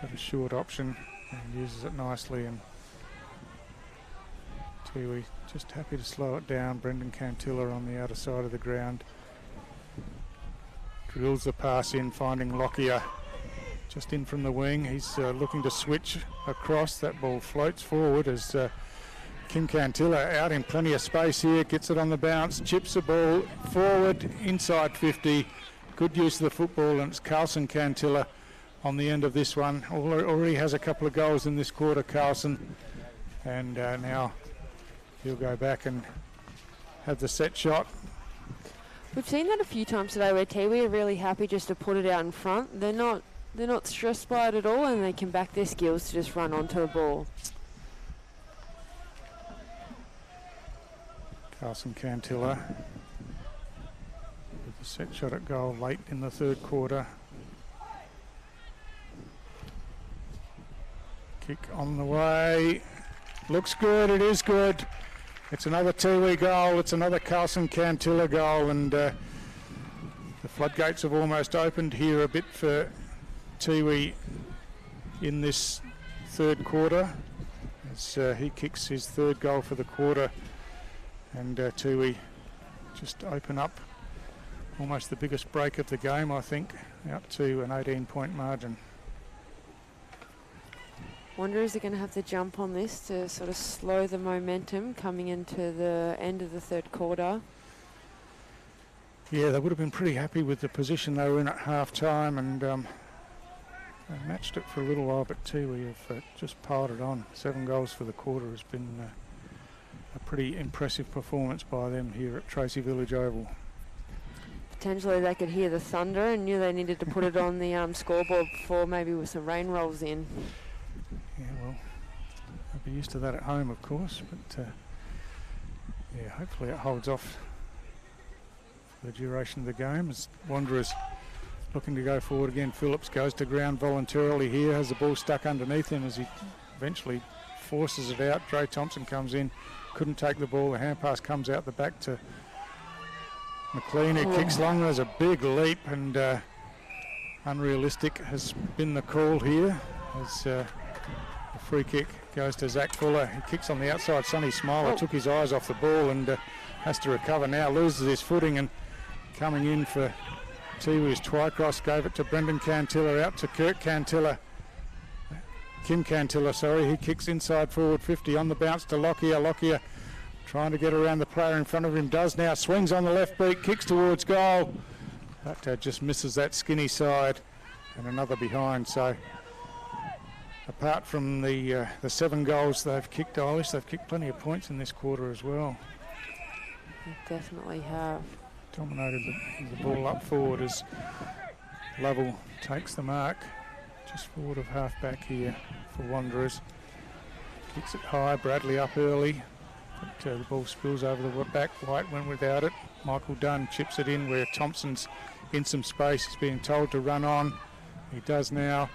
got a short option and uses it nicely, and Tiwi just happy to slow it down. Brendan Cantilla on the outer side of the ground. Drills the pass in, finding Lockyer just in from the wing. He's looking to switch across. That ball floats forward as Kim Cantilla out in plenty of space here. Gets it on the bounce, chips the ball forward, inside 50. Good use of the football, and it's Carlson Cantilla on the end of this one. Already has a couple of goals in this quarter, Carlson. And now he'll go back and have the set shot. We've seen that a few times today where Tiwi are really happy just to put it out in front. They're not stressed by it at all, and they can back their skills to just run onto a ball. Carlson Cantilla with the set shot at goal late in the third quarter. Kick on the way. Looks good, it is good. It's another Tiwi goal, it's another Carlson Cantilla goal, and the floodgates have almost opened here a bit for Tiwi in this third quarter as he kicks his third goal for the quarter, and Tiwi just open up almost the biggest break of the game, I think, out to an 18-point margin. Wanderers are going to have to jump on this to sort of slow the momentum coming into the end of the third quarter. Yeah, they would have been pretty happy with the position they were in at half-time, and they matched it for a little while, but Tiwi have just piled it on. 7 goals for the quarter has been a pretty impressive performance by them here at Tracy Village Oval. Potentially they could hear the thunder and knew they needed to put it on the scoreboard before maybe with some rain rolls in. Yeah, well, they'll be used to that at home, of course, but yeah, hopefully it holds off for the duration of the game. As Wanderers looking to go forward again, Phillips goes to ground voluntarily here, has the ball stuck underneath him as he eventually forces it out. Dre Thompson comes in, couldn't take the ball. The hand pass comes out the back to McLean, who kicks long. There's a big leap, and unrealistic has been the call here as the free kick goes to Zach Fuller. He kicks on the outside. Sonny Smiler took his eyes off the ball and has to recover now, loses his footing, and coming in for Tiwi's Twycross gave it to Brendan Cantilla, out to Kirk Cantilla. Kim Cantilla, sorry. He kicks inside forward 50 on the bounce to Lockyer. Lockyer trying to get around the player in front of him, does now, swings on the left beat, kicks towards goal, but just misses that skinny side, and another behind. So apart from the 7 goals they've kicked, Eilish, they've kicked plenty of points in this quarter as well. They definitely have. Dominated the ball up forward as Lovell takes the mark just forward of half-back here for Wanderers. Kicks it high, Bradley up early, but the ball spills over the back. White went without it. Michael Dunn chips it in where Thompson's in some space. He's being told to run on. He does now.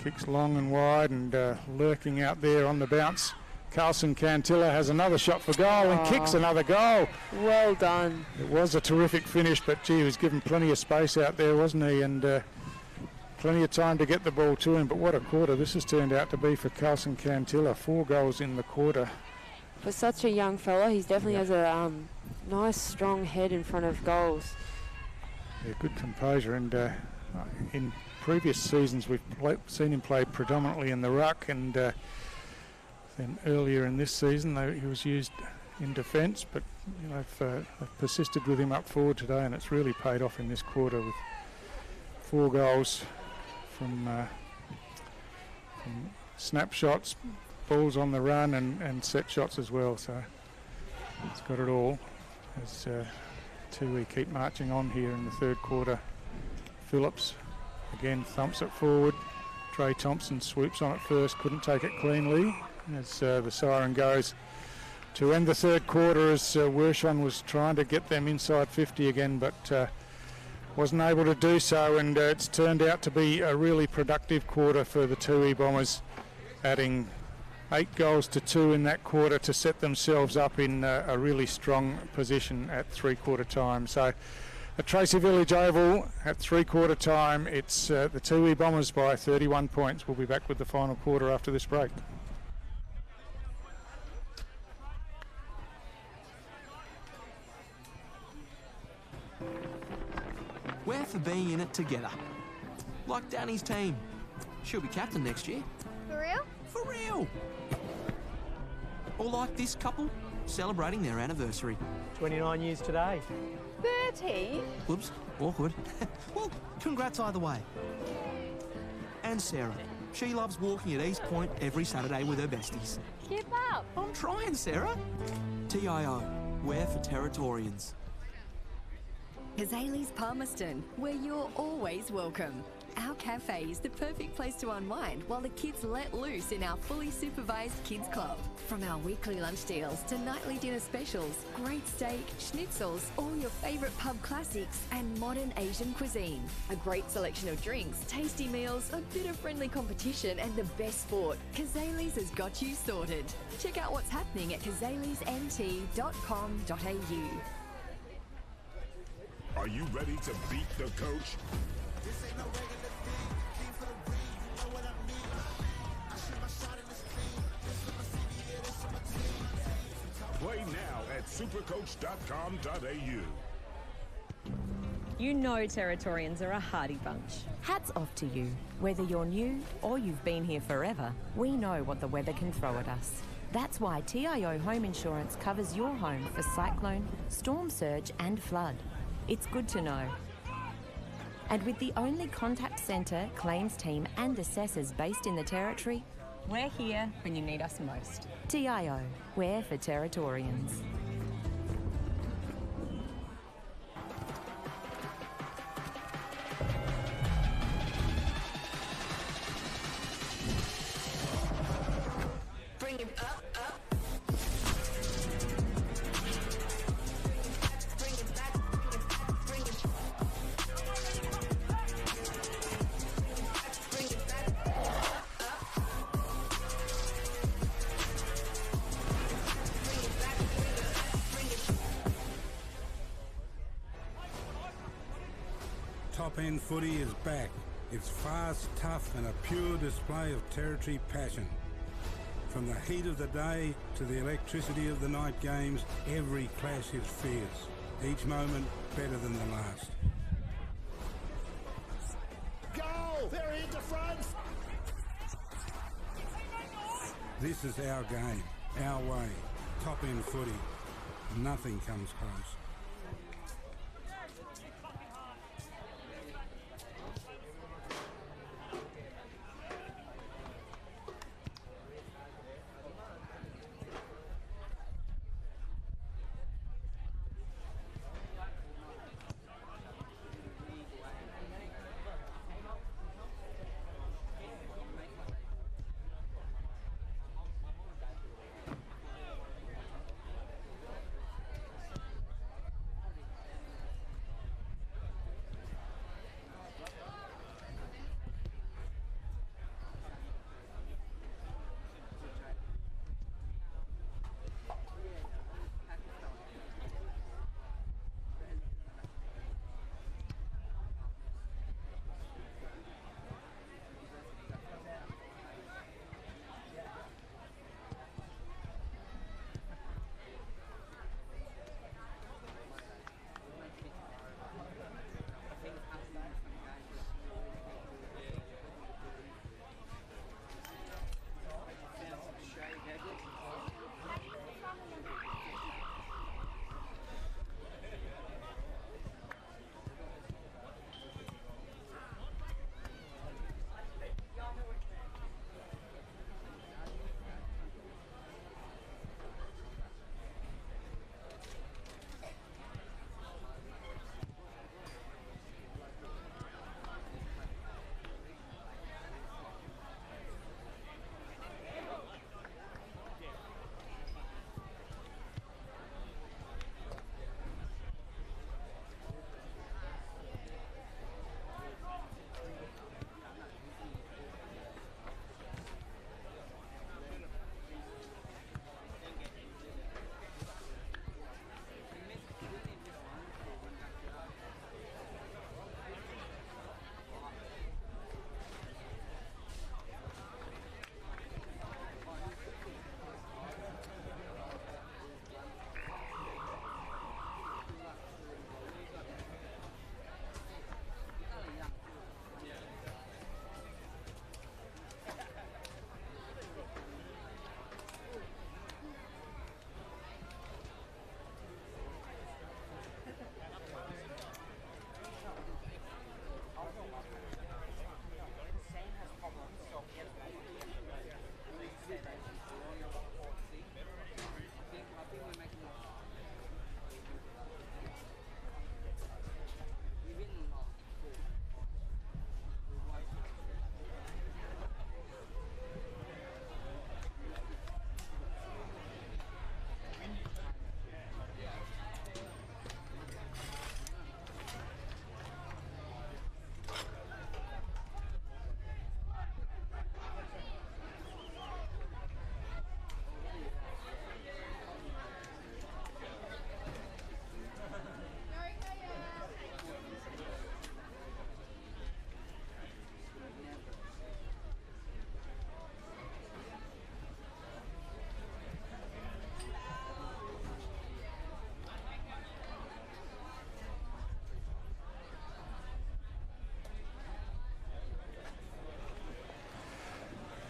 Kicks long and wide, and lurking out there on the bounce. Carlson Cantilla has another shot for goal and kicks another goal. Well done. It was a terrific finish, but gee, he was given plenty of space out there, wasn't he? And plenty of time to get the ball to him. But what a quarter this has turned out to be for Carlson Cantilla. 4 goals in the quarter. For such a young fella, he definitely has a nice, strong head in front of goals. Yeah, good composure, and in previous seasons we've seen him play predominantly in the ruck, and then earlier in this season he was used in defence, but you know, they've persisted with him up forward today, and it's really paid off in this quarter with 4 goals from snapshots, balls on the run, and set shots as well. So it's got it all as Tiwi keep marching on here in the third quarter. Phillips again thumps it forward. Dre Thompson swoops on it first, couldn't take it cleanly as the siren goes to end the third quarter as Wershon was trying to get them inside 50 again, but wasn't able to do so, and it's turned out to be a really productive quarter for the Tiwi Bombers, adding 8 goals to 2 in that quarter to set themselves up in a really strong position at 3-quarter time. So At Tracy Village Oval at 3/4 time, it's the Tiwi Bombers by 31 points. We'll be back with the final quarter after this break. We're for being in it together. Like Danny's team. She'll be captain next year. For real? For real! Or like this couple, celebrating their anniversary. 29 years today. 30? Whoops, awkward. Well, congrats either way. And Sarah. She loves walking at East Point every Saturday with her besties. Keep up. I'm trying, Sarah. TIO, we're for Territorians. Kazali's Palmerston, where you're always welcome. Our cafe is the perfect place to unwind while the kids let loose in our fully supervised kids club. From our weekly lunch deals to nightly dinner specials, great steak, schnitzels, all your favourite pub classics and modern Asian cuisine. A great selection of drinks, tasty meals, a bit of friendly competition and the best sport. Kazali's has got you sorted. Check out what's happening at kazalisnt.com.au. Are you ready to beat the coach? Play now at supercoach.com.au. You know Territorians are a hardy bunch. Hats off to you. Whether you're new or you've been here forever, we know what the weather can throw at us. That's why TIO Home Insurance covers your home for cyclone, storm surge and flood. It's good to know. And with the only contact centre, claims team and assessors based in the Territory, We're here when you need us most. TIO, we're for Territorians. Bring it up, up. Bring it back, bring it back, bring it back, Top End Footy is back. It's fast, tough and a pure display of Territory passion. From the heat of the day to the electricity of the night games, every clash is fierce. Each moment better than the last. Goal! They're into front! This is our game, our way. Top End Footy. Nothing comes close.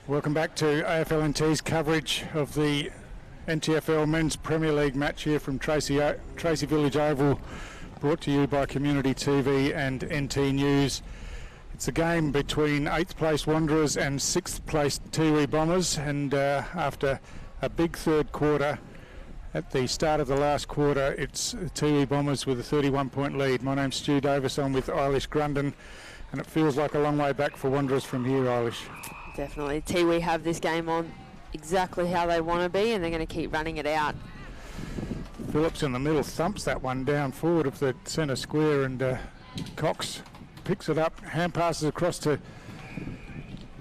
Welcome back to AFL&T's coverage of the NTFL Men's Premier League match here from Tracy Village Oval, brought to you by Community TV and NT News. It's a game between 8th place Wanderers and 6th place Tiwi Bombers, and after a big third quarter, at the start of the last quarter, it's the Tiwi Bombers with a 31-point lead. My name's Stu Davis, I'm with Eilish Grundon, and it feels like a long way back for Wanderers from here, Eilish. Definitely. Tiwi have this game on exactly how they want to be, and they're going to keep running it out. Phillips in the middle thumps that one down forward of the centre square, and Cox picks it up, hand passes across to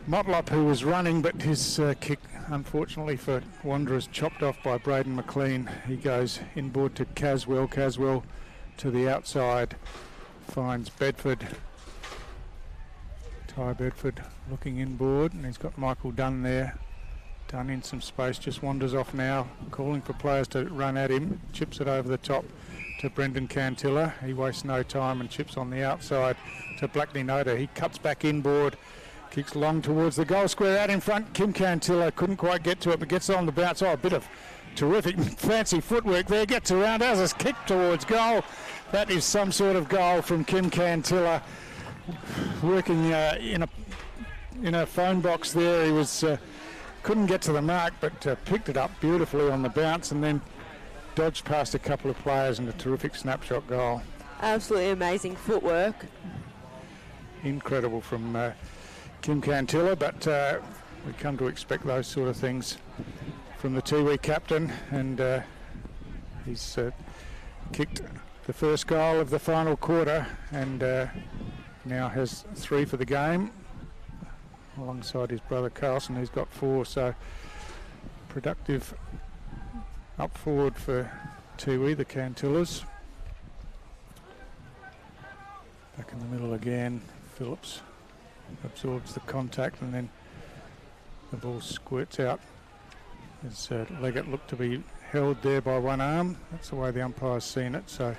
Motlop, who was running, but his kick, unfortunately for Wanderers, chopped off by Braden McLean. He goes inboard to Caswell. Caswell to the outside, finds Bedford. Ty Bedford looking inboard, and he's got Michael Dunn there. Dunn in some space, just wanders off now, calling for players to run at him. Chips it over the top to Brendan Cantilla. He wastes no time and chips on the outside to Blackney Noda. He cuts back inboard, kicks long towards the goal square. Out in front, Kim Cantilla couldn't quite get to it, but gets on the bounce. Oh, a bit of terrific fancy footwork there. Gets around, has his kick towards goal. That is some sort of goal from Kim Cantilla. Working in a phone box there. He was couldn't get to the mark, but picked it up beautifully on the bounce, and then dodged past a couple of players and a terrific snapshot goal. Absolutely amazing footwork. Incredible from Kim Cantilla, but we come to expect those sort of things from the Tiwi captain, and he's kicked the first goal of the final quarter, and now has 3 for the game, alongside his brother Carlson, who's got 4. So productive up forward for Tiwi, the Cantillas. Back in the middle again, Phillips absorbs the contact, and then the ball squirts out as Leggett looked to be held there by one arm. That's the way the umpire's seen it, so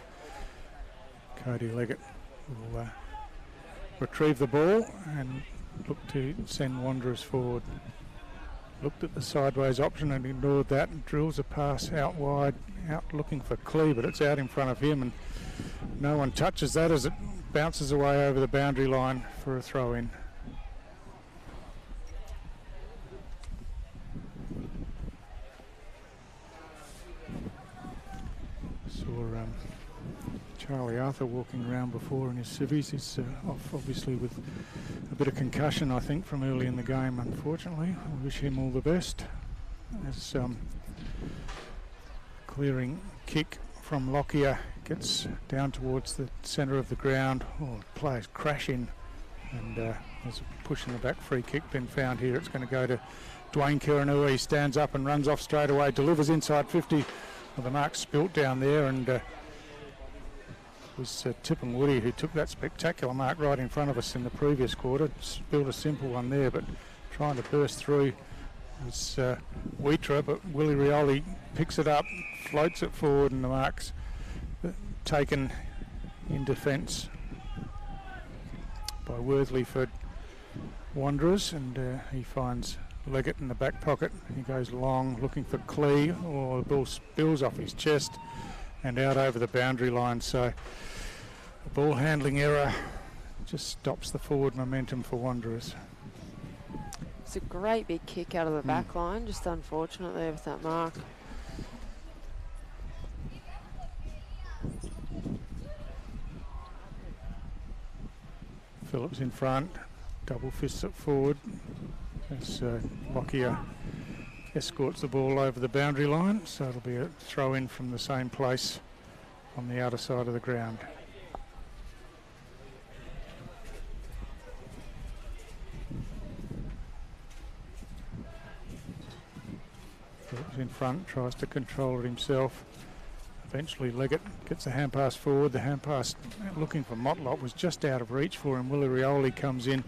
Cody Leggett will retrieve the ball and look to send Wanderers forward. Looked at the sideways option and ignored that, and drills a pass out wide, out looking for Clee, but it's out in front of him, and no one touches that as it bounces away over the boundary line for a throw in. Saw Charlie Arthur walking around before in his civvies. He's off obviously with a bit of concussion, I think, from early in the game, unfortunately. I wish him all the best. As clearing kick from Lockyer gets down towards the centre of the ground. Oh, players crash in, and there's a push in the back. Free kick been found here. It's going to go to Dwayne Kiranui. He stands up and runs off straight away, delivers inside 50. Well, the mark spilt down there, and it was Tippin Woody who took that spectacular mark right in front of us in the previous quarter. Spilled a simple one there, but trying to burst through was Wheatra, but Willie Rioli picks it up, floats it forward, and the mark's taken in defence by Worthley for Wanderers, and he finds Leggett in the back pocket. He goes long looking for Clee. Oh, the ball spills off his chest and out over the boundary line, so a ball handling error just stops the forward momentum for Wanderers. It's a great big kick out of the back line, just unfortunate there with that mark. Phillips in front, double fists it forward as Lockyer escorts the ball over the boundary line, so it'll be a throw in from the same place on the outer side of the ground. Phillips in front, tries to control it himself. Eventually Leggett gets a hand pass forward. The hand pass looking for Motlop was just out of reach for him. Willie Rioli comes in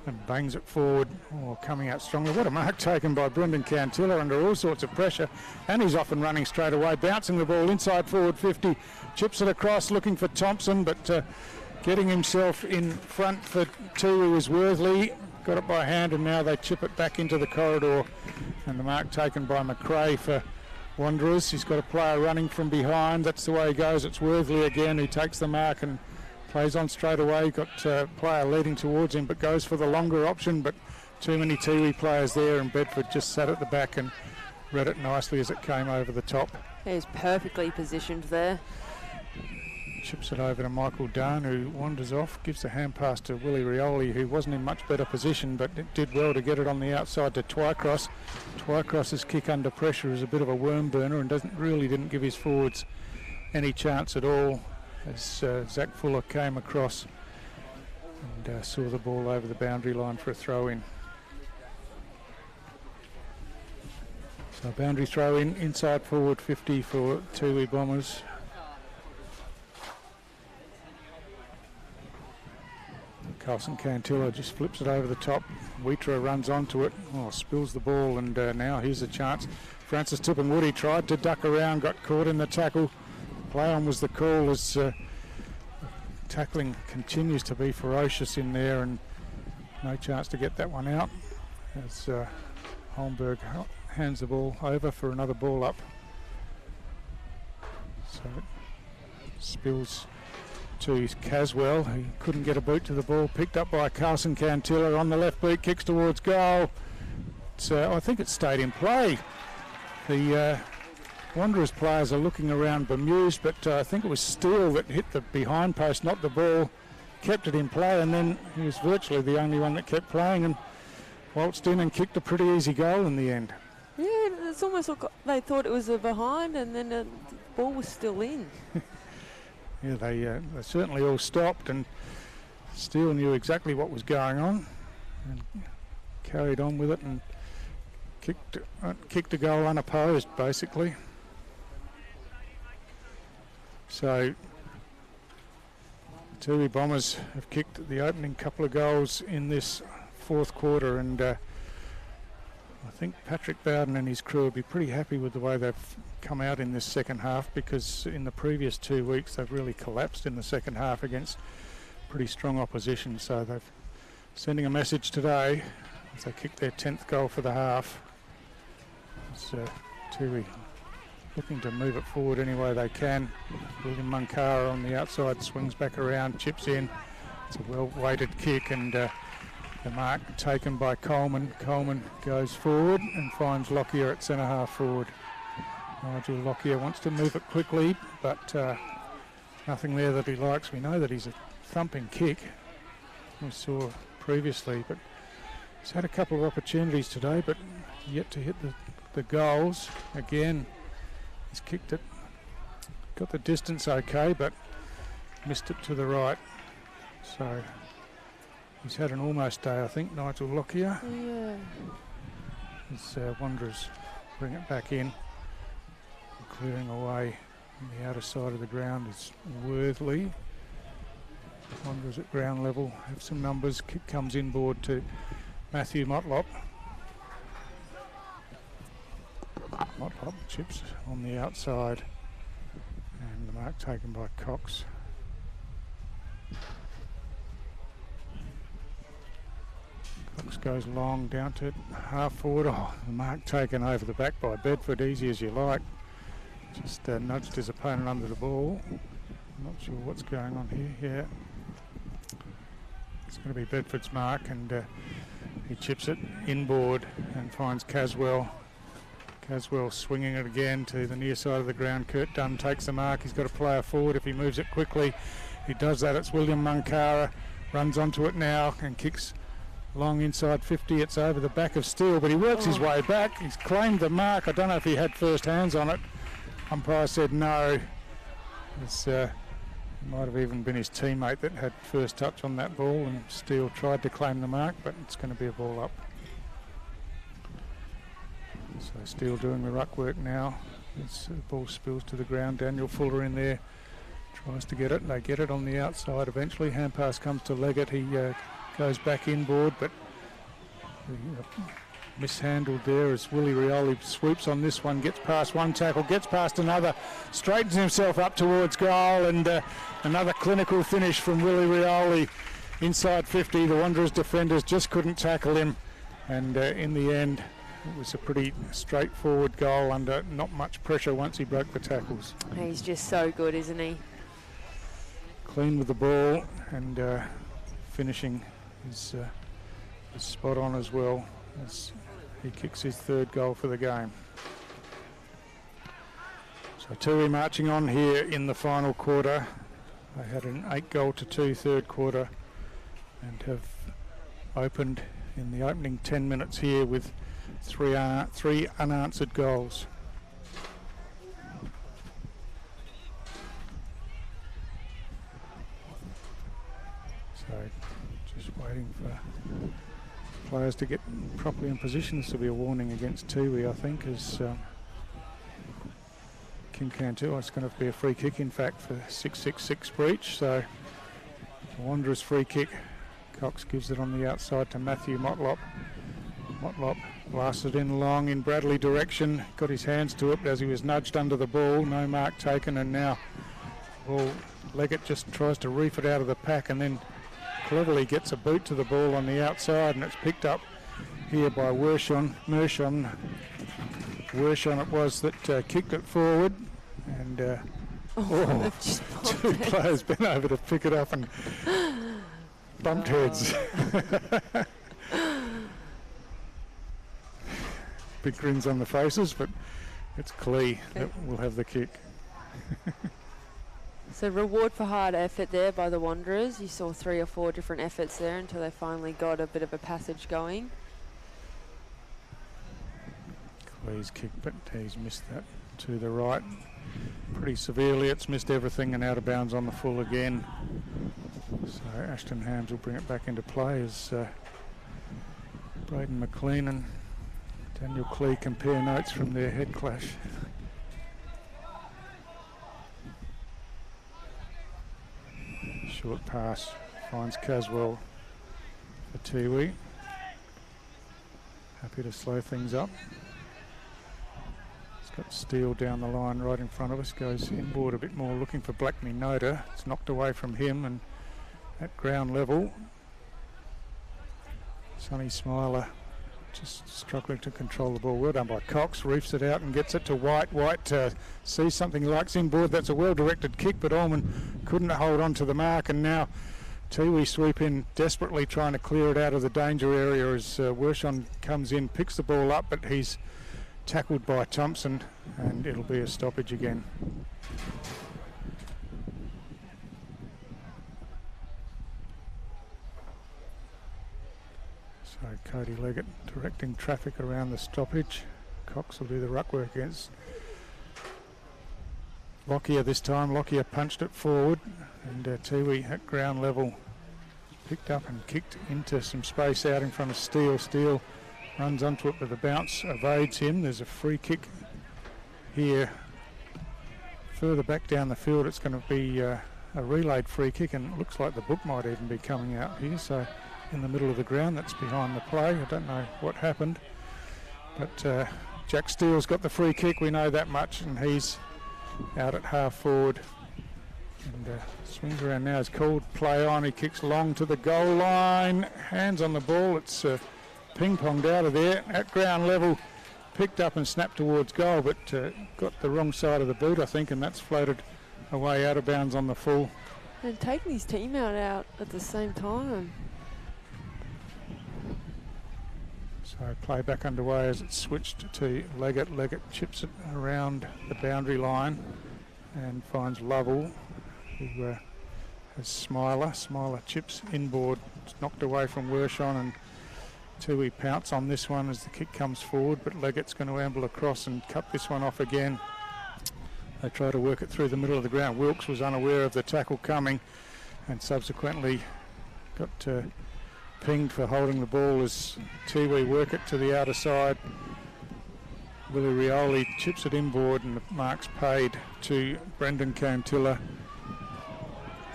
and bangs it forward. Oh, coming out strongly. What a mark taken by Brendan Cantilla under all sorts of pressure, and he's off and running straight away, bouncing the ball inside forward 50, chips it across looking for Thompson, but getting himself in front for Tiwi was Worthley. got it by hand, and now they chip it back into the corridor. And the mark taken by McRae for Wanderers. He's got a player running from behind. That's the way he goes. It's Worthley again who takes the mark and plays on straight away. Got a player leading towards him, but goes for the longer option. But too many Tiwi players there, and Bedford just sat at the back and read it nicely as it came over the top. He's perfectly positioned there. Chips it over to Michael Dunn, who wanders off, gives the hand pass to Willie Rioli, who wasn't in much better position, but it did well to get it on the outside to Twycross. Twycross's kick under pressure is a bit of a worm burner and didn't give his forwards any chance at all, as Zach Fuller came across and saw the ball over the boundary line for a throw-in. So boundary throw-in, inside forward 50 for Tiwi Bombers. Carlson Cantilla just flips it over the top. Wheatra runs onto it, spills the ball, and now here's a chance. Francis Tipungwoody tried to duck around, got caught in the tackle. Play on was the call, as tackling continues to be ferocious in there, and no chance to get that one out as Holmberg hands the ball over for another ball up. So it spills to Caswell, who couldn't get a boot to the ball, picked up by Carlson Cantilla on the left boot, kicks towards goal. I think it stayed in play. The Wanderers players are looking around bemused, but I think it was Steele that hit the behind post, not the ball, kept it in play, and then he was virtually the only one that kept playing and waltzed in and kicked a pretty easy goal in the end. Yeah, it's almost like they thought it was a behind, and then the ball was still in. Yeah, they certainly all stopped, and Steele knew exactly what was going on and carried on with it and kicked a goal unopposed, basically. So the Tiwi Bombers have kicked the opening couple of goals in this fourth quarter, and I think Patrick Bowden and his crew will be pretty happy with the way they've come out in this second half, because in the previous 2 weeks they've really collapsed in the second half against pretty strong opposition. So they're sending a message today as they kick their 10th goal for the half. It's Tiwi looking to move it forward any way they can. William Munkara on the outside swings back around, chips in. It's a well-weighted kick, and the mark taken by Coleman. Coleman goes forward and finds Lockyer at centre half forward. Nigel Lockyer wants to move it quickly, but nothing there that he likes. We know that he's a thumping kick, we saw previously, but he's had a couple of opportunities today, but yet to hit the goals. Again, he's kicked it, got the distance okay, but missed it to the right. So he's had an almost day, I think, Nigel Lockyer. Yeah. As Wanderers bring it back in. Clearing away on the outer side of the ground is Worthley. Wanderers at ground level have some numbers. Kick comes inboard to Matthew Motlop. Motlop chips on the outside, and the mark taken by Cox. Cox goes long down to half forward. The mark taken over the back by Bedford, easy as you like. Just nudged his opponent under the ball. I'm not sure what's going on here. Yeah, it's going to be Bedford's mark, and he chips it inboard and finds Caswell. Caswell swinging it again to the near side of the ground. Kurt Dunn takes the mark. He's got a player forward if he moves it quickly. He does that. It's William Munkara. Runs onto it now and kicks long inside 50. It's over the back of Steele, but he works his way back. He's claimed the mark. I don't know if he had first hands on it. Umpire said no. It might have even been his teammate that had first touch on that ball, and Steele tried to claim the mark, but it's going to be a ball up. So Steele doing the ruck work now. The ball spills to the ground. Daniel Fuller in there tries to get it. They get it on the outside eventually. Hand pass comes to Leggett. He goes back inboard, but mishandled there as Willie Rioli swoops on this one, gets past one tackle, gets past another, straightens himself up towards goal, and another clinical finish from Willie Rioli. inside 50. The Wanderers defenders just couldn't tackle him, and in the end it was a pretty straightforward goal under not much pressure once he broke the tackles. He's just so good, isn't he? Clean with the ball, and finishing is spot on as well as he kicks his third goal for the game. So Tiwi marching on here in the final quarter. They had an 8-2 third quarter and have opened in the opening 10 minutes here with three unanswered goals. So just waiting for players to get properly in position. This will be a warning against Tiwi, I think, as Kim Cantu. It's going to be a free kick, in fact, for 666 breach. So the Wanderers free kick. Cox gives it on the outside to Matthew Motlop. Motlop blasted in long in Bradley direction, got his hands to it as he was nudged under the ball. No mark taken, and now Leggett just tries to reef it out of the pack and then cleverly gets a boot to the ball on the outside, and it's picked up here by Wershon it was that kicked it forward, and two players bent over to pick it up and bumped heads. Big grins on the faces, but it's Clee that will have the kick. So reward for hard effort there by the Wanderers. You saw 3 or 4 different efforts there until they finally got a bit of a passage going. Clee's kick, but he's missed that to the right pretty severely. It's missed everything and out of bounds on the full again. So Ashton Hams will bring it back into play as Braden McLean and Daniel Clee compare notes from their head clash. Short pass finds Caswell for Tiwi. Happy to slow things up. It's got Steele down the line right in front of us. Goes inboard a bit more, looking for Black Minota. It's knocked away from him, and at ground level, Sonny Smiler just struggling to control the ball. Well done by Cox. Reefs it out and gets it to White. White sees something he likes inboard. That's a well-directed kick, but Allman couldn't hold on to the mark, and now Tiwi sweep in desperately trying to clear it out of the danger area as Wershon comes in, picks the ball up, but he's tackled by Thompson, and it'll be a stoppage again. So Cody Leggett directing traffic around the stoppage. Cox will do the ruck work against Lockyer this time. Lockyer punched it forward, and Tiwi at ground level picked up and kicked into some space out in front of Steele. Steele runs onto it, but the bounce evades him. There's a free kick here. Further back down the field, it's going to be a relayed free kick, and it looks like the book might even be coming out here. So in the middle of the ground, that's behind the play. I don't know what happened, but Jack Steele's got the free kick, we know that much, and he's out at half forward, and swings around now. Is called play on. He kicks long to the goal line, hands on the ball. It's ping-ponged out of there at ground level, picked up and snapped towards goal, but got the wrong side of the boot, I think, and that's floated away out of bounds on the full. And taking his team out at the same time. So play back underway as it's switched to Leggett. Leggett chips it around the boundary line and finds Lovell, who has Smiler. Smiler chips inboard. It's knocked away from Wershon, and Tiwi pounce on this one as the kick comes forward, but Leggett's going to amble across and cut this one off again. They try to work it through the middle of the ground. Wilkes was unaware of the tackle coming and subsequently got pinged for holding the ball as Tiwi work it to the outer side. Willie Rioli chips it inboard, and the mark's paid to Brendan Cantilla.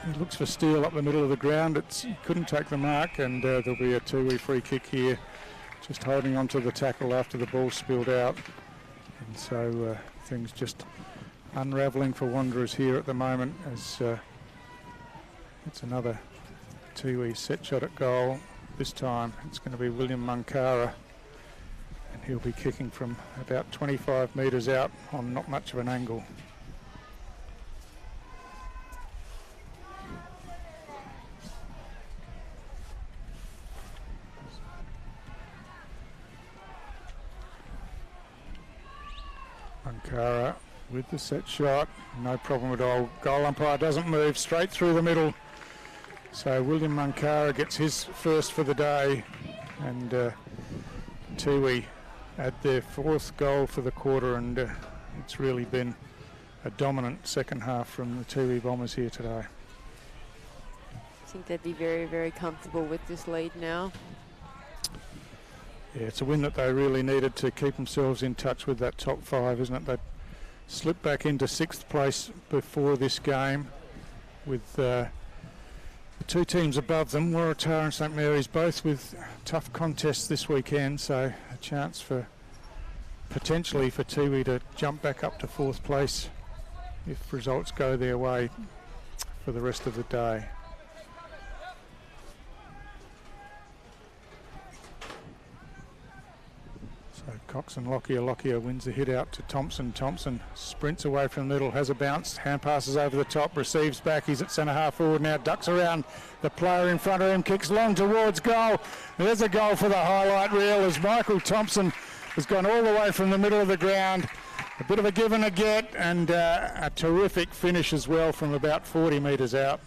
He looks for Steele up the middle of the ground. He couldn't take the mark, and there'll be a Tiwi free kick here, just holding on to the tackle after the ball spilled out. And so things just unravelling for Wanderers here at the moment, as it's another Tiwi set shot at goal. This time it's going to be William Munkara, and he'll be kicking from about 25 metres out on not much of an angle. Munkara with the set shot, no problem at all. Goal umpire doesn't move, straight through the middle. So William Munkara gets his first for the day, and Tiwi at their 4th goal for the quarter, and it's really been a dominant second half from the Tiwi Bombers here today. I think they'd be very, very comfortable with this lead now. Yeah, it's a win that they really needed to keep themselves in touch with that top 5, isn't it? They slipped back into 6th place before this game with the 2 teams above them, Waratah and St Mary's, both with tough contests this weekend, so a chance for potentially for Tiwi to jump back up to 4th place if results go their way for the rest of the day. So Cox and Lockyer wins the hit out to Thompson. Thompson sprints away from the middle, has a bounce, hand passes over the top, receives back, he's at centre half forward now, ducks around the player in front of him, kicks long towards goal. There's a goal for the highlight reel as Michael Thompson has gone all the way from the middle of the ground. A bit of a give and a get, and a terrific finish as well from about 40 metres out.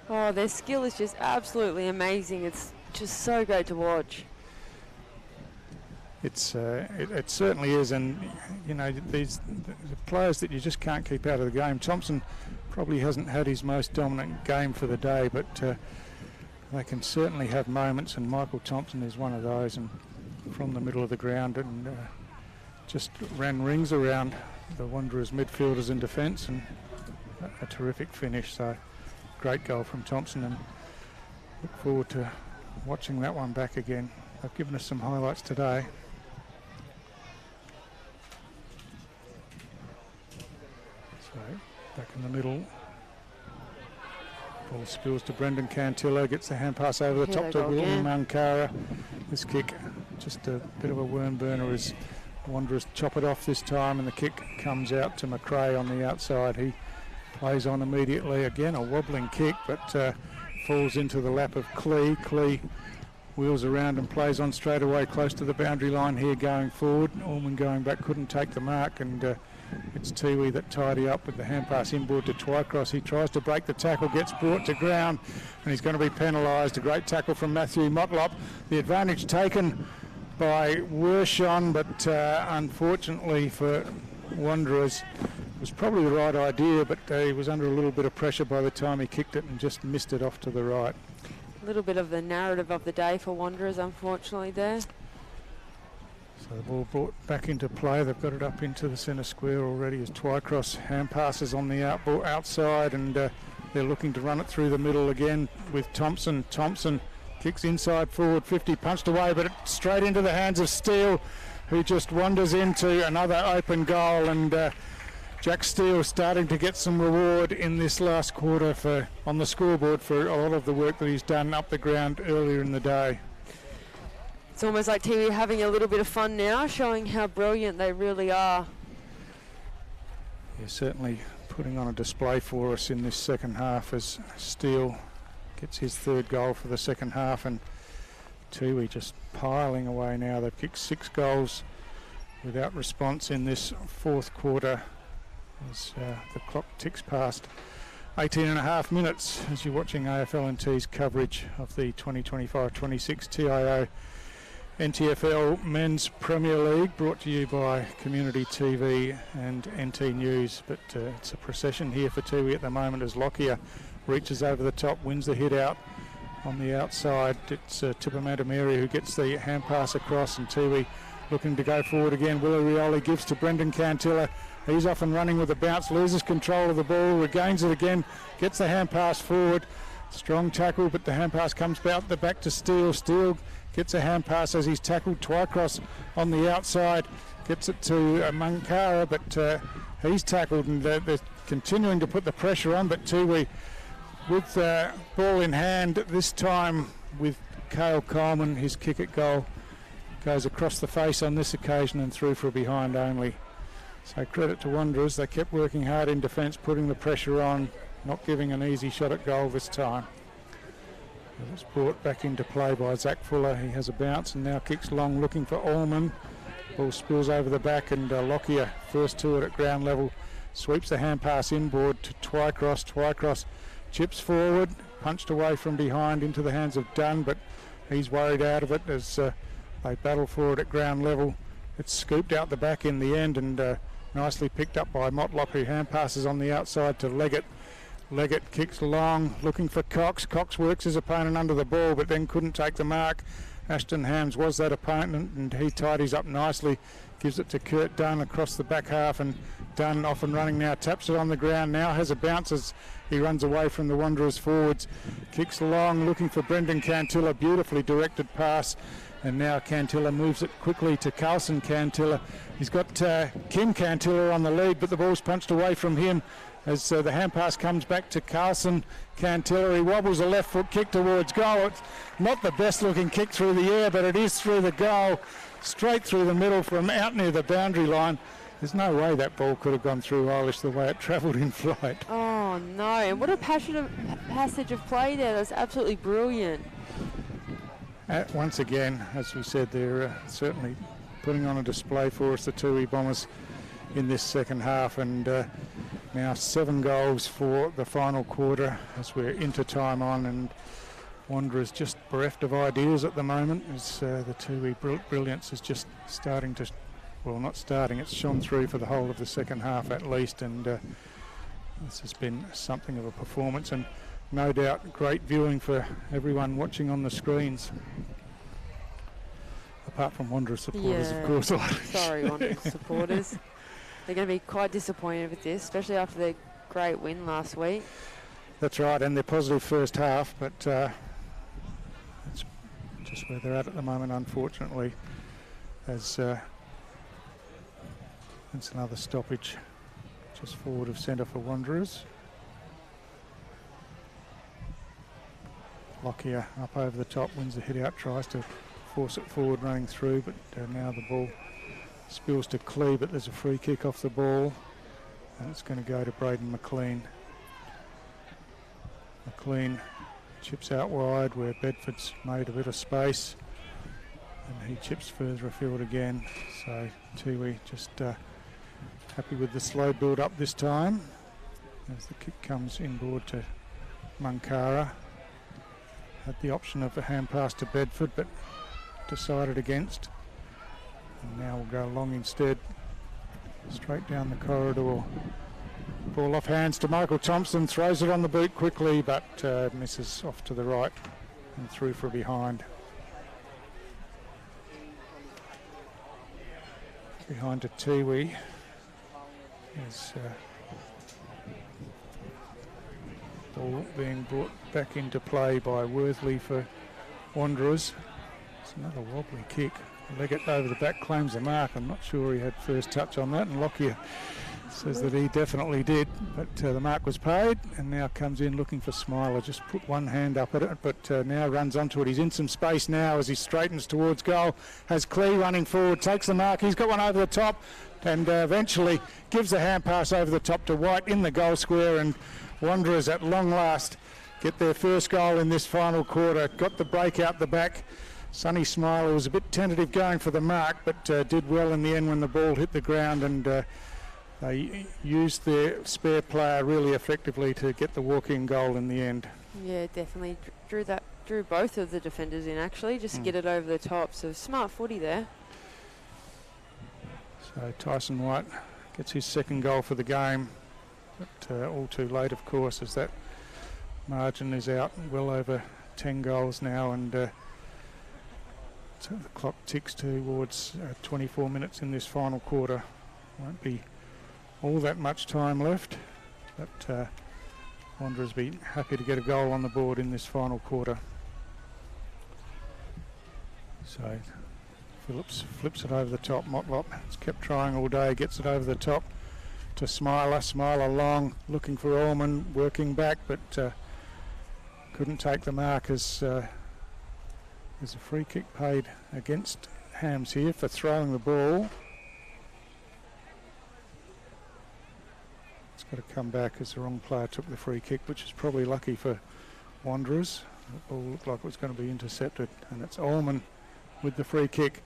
Oh, their skill is just absolutely amazing. It's just so great to watch. It certainly is, and you know, the players that you just can't keep out of the game. Thompson probably hasn't had his most dominant game for the day, but they can certainly have moments, and Michael Thompson is one of those, and from the middle of the ground, and just ran rings around the Wanderers midfielders in defence, and a terrific finish. So great goal from Thompson, and look forward to watching that one back again. They've given us some highlights today. So back in the middle, ball spills to Brendan Cantillo, gets the hand pass over the top to William Munkara. This kick, just a bit of a worm burner as Wanderers chop it off this time, and the kick comes out to McRae on the outside. He plays on immediately. Again, a wobbling kick, but falls into the lap of Clee. Clee wheels around and plays on straight away close to the boundary line here going forward. Allman going back couldn't take the mark, and it's Tiwi that tidy up with the hand pass inboard to Twycross. He tries to break the tackle, gets brought to ground, and he's going to be penalised. A great tackle from Matthew Motlop. The advantage taken by Wershon, but unfortunately for Wanderers, it was probably the right idea, but he was under a little bit of pressure by the time he kicked it and just missed it off to the right. A little bit of the narrative of the day for Wanderers, unfortunately, there. So the ball brought back into play. They've got it up into the centre square already as Twycross hand passes on the outside, and they're looking to run it through the middle again with Thompson. Thompson kicks inside forward 50, punched away, but straight into the hands of Steele, who just wanders into another open goal, and Jack Steele starting to get some reward in this last quarter on the scoreboard for a lot of the work that he's done up the ground earlier in the day. It's almost like Tiwi having a little bit of fun now, showing how brilliant they really are. Yeah, certainly putting on a display for us in this second half as Steele gets his 3rd goal for the second half, and Tiwi just piling away now. They've kicked 6 goals without response in this 4th quarter as the clock ticks past 18 and a half minutes as you're watching AFL&T's coverage of the 2025-26 TIO NTFL Men's Premier League, brought to you by Community TV and NT News. But it's a procession here for Tiwi at the moment as Lockyer reaches over the top, wins the hit out on the outside. It's Tippermantameri who gets the hand pass across, and Tiwi looking to go forward again. Willie Rioli gives to Brendan Cantilla. He's off and running with a bounce, loses control of the ball, regains it again, gets the hand pass forward. Strong tackle, but the hand pass comes back to Steele. Steele gets a hand pass as he's tackled. Twycross on the outside, gets it to Munkara, but he's tackled, and they're continuing to put the pressure on, but Tiwi with ball in hand this time with Cale Coleman. His kick at goal goes across the face on this occasion and through for a behind only. So credit to Wanderers, they kept working hard in defence, putting the pressure on, not giving an easy shot at goal this time. It was brought back into play by Zach Fuller. He has a bounce and now kicks long, looking for Allman. Ball spills over the back and Lockyer, first to it at ground level, sweeps the hand pass inboard to Twycross. Twycross chips forward, punched away from behind into the hands of Dunn, but he's worried out of it as they battle for it at ground level. It's scooped out the back in the end and nicely picked up by Motlop, who hand passes on the outside to Leggett. Leggett kicks long, looking for Cox. Cox works his opponent under the ball, but then couldn't take the mark. Ashton Hams was that opponent, and he tidies up nicely, gives it to Kurt Dunn across the back half, and Dunn off and running now, taps it on the ground, now has a bounce as he runs away from the Wanderers forwards. Kicks long, looking for Brendan Cantilla, beautifully directed pass, and now Cantilla moves it quickly to Carlson Cantilla. He's got Kim Cantilla on the lead, but the ball's punched away from him as the hand pass comes back to Carlson Cantilla. He wobbles a left foot kick towards goal. It's not the best looking kick through the air, but it is through the goal, straight through the middle from out near the boundary line. There's no way that ball could have gone through Eilish the way it travelled in flight. Oh no, and what a passage of play there. That's absolutely brilliant. Once again, as we said, they're certainly putting on a display for us, the Tiwi Bombers, in this second half, and now 7 goals for the final quarter as we're into time on, and Wanderers just bereft of ideas at the moment as the Tiwi brilliance is just starting to, well, not starting, it's shone through for the whole of the second half at least, and this has been something of a performance, and no doubt great viewing for everyone watching on the screens. Apart from Wanderers supporters, of course. Sorry, Wanderers supporters. They're going to be quite disappointed with this, especially after their great win last week. That's right, and their positive first half, but it's just where they're at the moment, unfortunately, as it's another stoppage just forward of centre for Wanderers. Lockyer up over the top, wins the hit out, tries to force it forward, running through, but now the ball spills to Clee, but there's a free kick off the ball, and it's going to go to Braden McLean. McLean chips out wide where Bedford's made a bit of space, and he chips further afield again. So Tiwi just happy with the slow build up this time as the kick comes inboard to Munkara. Had the option of a hand pass to Bedford, but decided against. And now we'll go long instead, straight down the corridor. Ball off hands to Michael Thompson, throws it on the boot quickly, but misses off to the right and through for a behind. Behind to Tiwi is ball being brought back into play by Worthley for Wanderers. It's another wobbly kick. Leggett over the back claims the mark. I'm not sure he had first touch on that, and Lockyer says that he definitely did, but the mark was paid, and now comes in looking for Smiler. Just put one hand up at it, but now runs onto it. He's in some space now as he straightens towards goal. Has Clee running forward, takes the mark. He's got one over the top, and eventually gives a hand pass over the top to White in the goal square, and Wanderers at long last get their first goal in this final quarter. Got the break out the back. Sonny Smiler was a bit tentative going for the mark, but did well in the end when the ball hit the ground, and they used their spare player really effectively to get the walk-in goal in the end. Yeah, definitely drew both of the defenders in actually, just to get it over the top. So smart footy there. So Tyson White gets his second goal for the game, but all too late, of course, as that margin is out well over 10 goals now, and so the clock ticks towards 24 minutes in this final quarter. Won't be all that much time left, but Wanderers be happy to get a goal on the board in this final quarter. So Phillips flips it over the top. Motlop has kept trying all day, gets it over the top to Smiler. Smiler long, looking for Allman, working back, but couldn't take the mark as there's a free kick paid against Hams here for throwing the ball. It's got to come back as the wrong player took the free kick, which is probably lucky for Wanderers. The ball looked like it was going to be intercepted, and it's Allman with the free kick.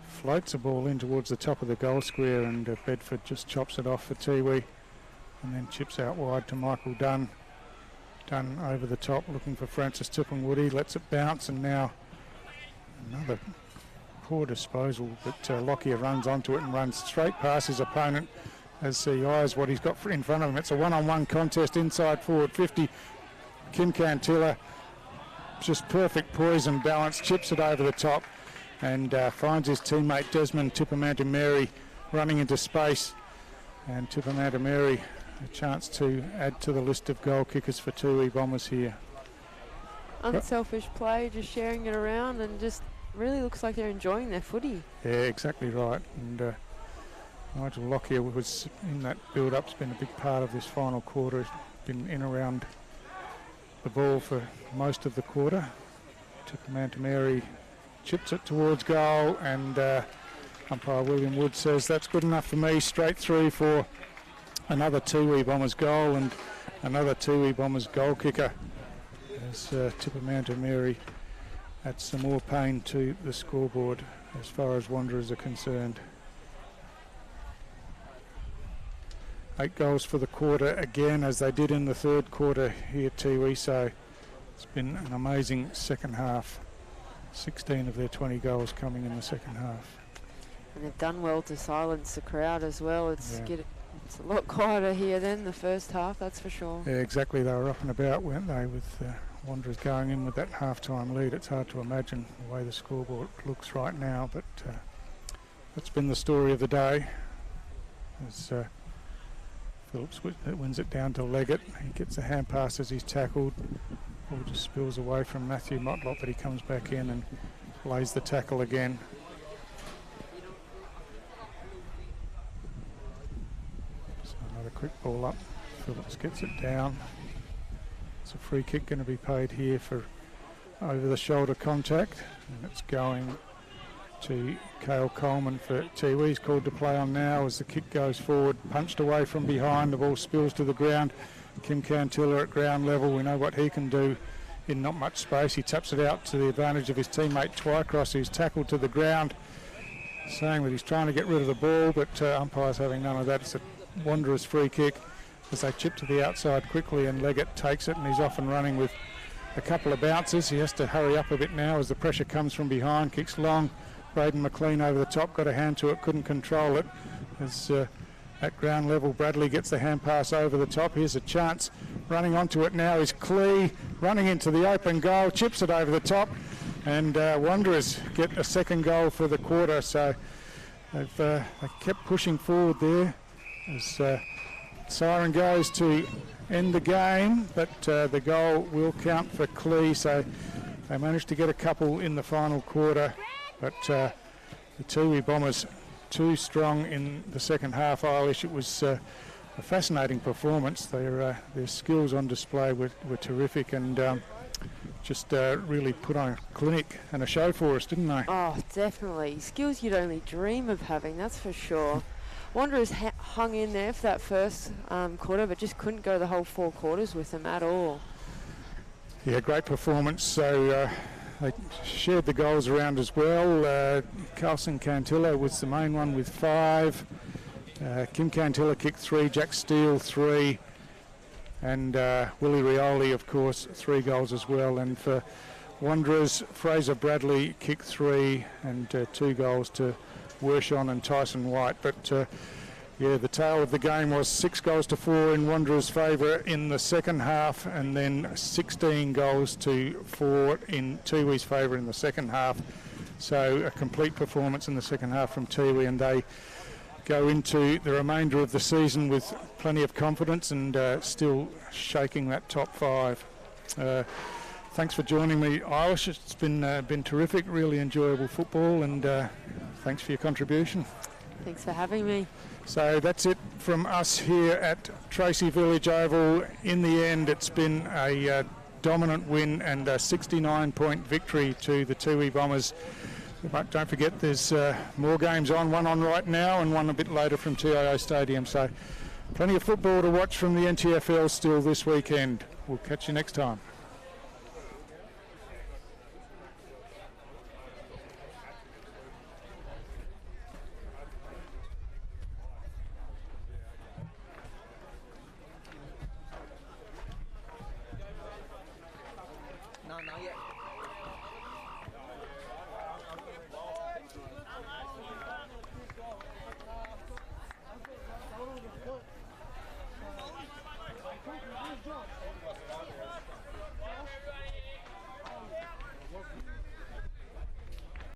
Floats the ball in towards the top of the goal square, and Bedford just chops it off for Tiwi, and then chips out wide to Michael Dunn. Dunn over the top looking for Francis Tippingwoody, lets it bounce, and now another poor disposal, but Lockyer runs onto it and runs straight past his opponent as he eyes what he's got in front of him. It's a one-on-one contest inside forward 50. Kim Cantilla, just perfect poise and balance, chips it over the top and finds his teammate Desmond Tippermantameri running into space, and Tippermantameri a chance to add to the list of goal kickers for Tiwi Bombers here. Unselfish play, just sharing it around, and just really looks like they're enjoying their footy. Yeah, exactly right. And Nigel Lockyer was in that build-up, has been a big part of this final quarter, been in around the ball for most of the quarter. Tippermantameri chips it towards goal, and umpire William Wood says that's good enough for me, straight through for another Tiwi Bombers goal and another Tiwi Bombers goal kicker as Tippermantameri adds some more pain to the scoreboard as far as Wanderers are concerned. 8 goals for the quarter again, as they did in the third quarter here at Tiwi, so it's been an amazing second half. 16 of their 20 goals coming in the second half. And they've done well to silence the crowd as well. It's a lot quieter here than the first half, that's for sure. Yeah, exactly. They were up and about, weren't they, with Wanderers going in with that half-time lead. It's hard to imagine the way the scoreboard looks right now, but that's been the story of the day. As Phillips wins it down to Leggett. He gets a hand pass as he's tackled. Ball just spills away from Matthew Motlop, but he comes back in and lays the tackle again. So another quick ball up. Phillips gets it down. It's a free kick going to be paid here for over-the-shoulder contact, and it's going to Cale Coleman for Tiwi. He's called to play on now as the kick goes forward, punched away from behind, the ball spills to the ground. Kim Cantilla at ground level, we know what he can do in not much space. He taps it out to the advantage of his teammate Twycross, who's tackled to the ground, saying that he's trying to get rid of the ball, but umpire's having none of that. It's a Wanderers free kick as they chip to the outside quickly, and Leggett takes it and he's off and running with a couple of bounces. He has to hurry up a bit now as the pressure comes from behind, kicks long. Braden McLean over the top, got a hand to it, couldn't control it. As at ground level, Bradley gets the hand pass over the top. Here's a chance. Running onto it now is Clee, running into the open goal, chips it over the top, and Wanderers get a second goal for the quarter. So they kept pushing forward there as siren goes to end the game, but the goal will count for Clee. So they managed to get a couple in the final quarter. But the Tiwi Bombers too strong in the second half. Eilish, it was a fascinating performance. Their skills on display were terrific, and just really put on a clinic and a show for us, didn't they? Oh, definitely. Skills you'd only dream of having, that's for sure. Wanderers hung in there for that first quarter, but just couldn't go the whole 4 quarters with them at all. Yeah, great performance. So they shared the goals around as well. Carlson Cantilla was the main one with 5. Kim Cantilla kicked 3, Jack Steele 3, and Willie Rioli, of course, 3 goals as well. And for Wanderers, Fraser Bradley kicked 3 and 2 goals to Wershon and Tyson White. But yeah, the tale of the game was 6 goals to 4 in Wanderers' favour in the second half, and then 16 goals to 4 in Tiwi's favour in the second half. So a complete performance in the second half from Tiwi, and they go into the remainder of the season with plenty of confidence and still shaking that top 5. Thanks for joining me, Eilish. It's been terrific, really enjoyable football, and thanks for your contribution. Thanks for having me. So that's it from us here at Tracy Village Oval. In the end, it's been a dominant win and a 69-point victory to the Tiwi Bombers. But don't forget, there's more games on, one on right now and one a bit later from TIO Stadium. So plenty of football to watch from the NTFL still this weekend. We'll catch you next time.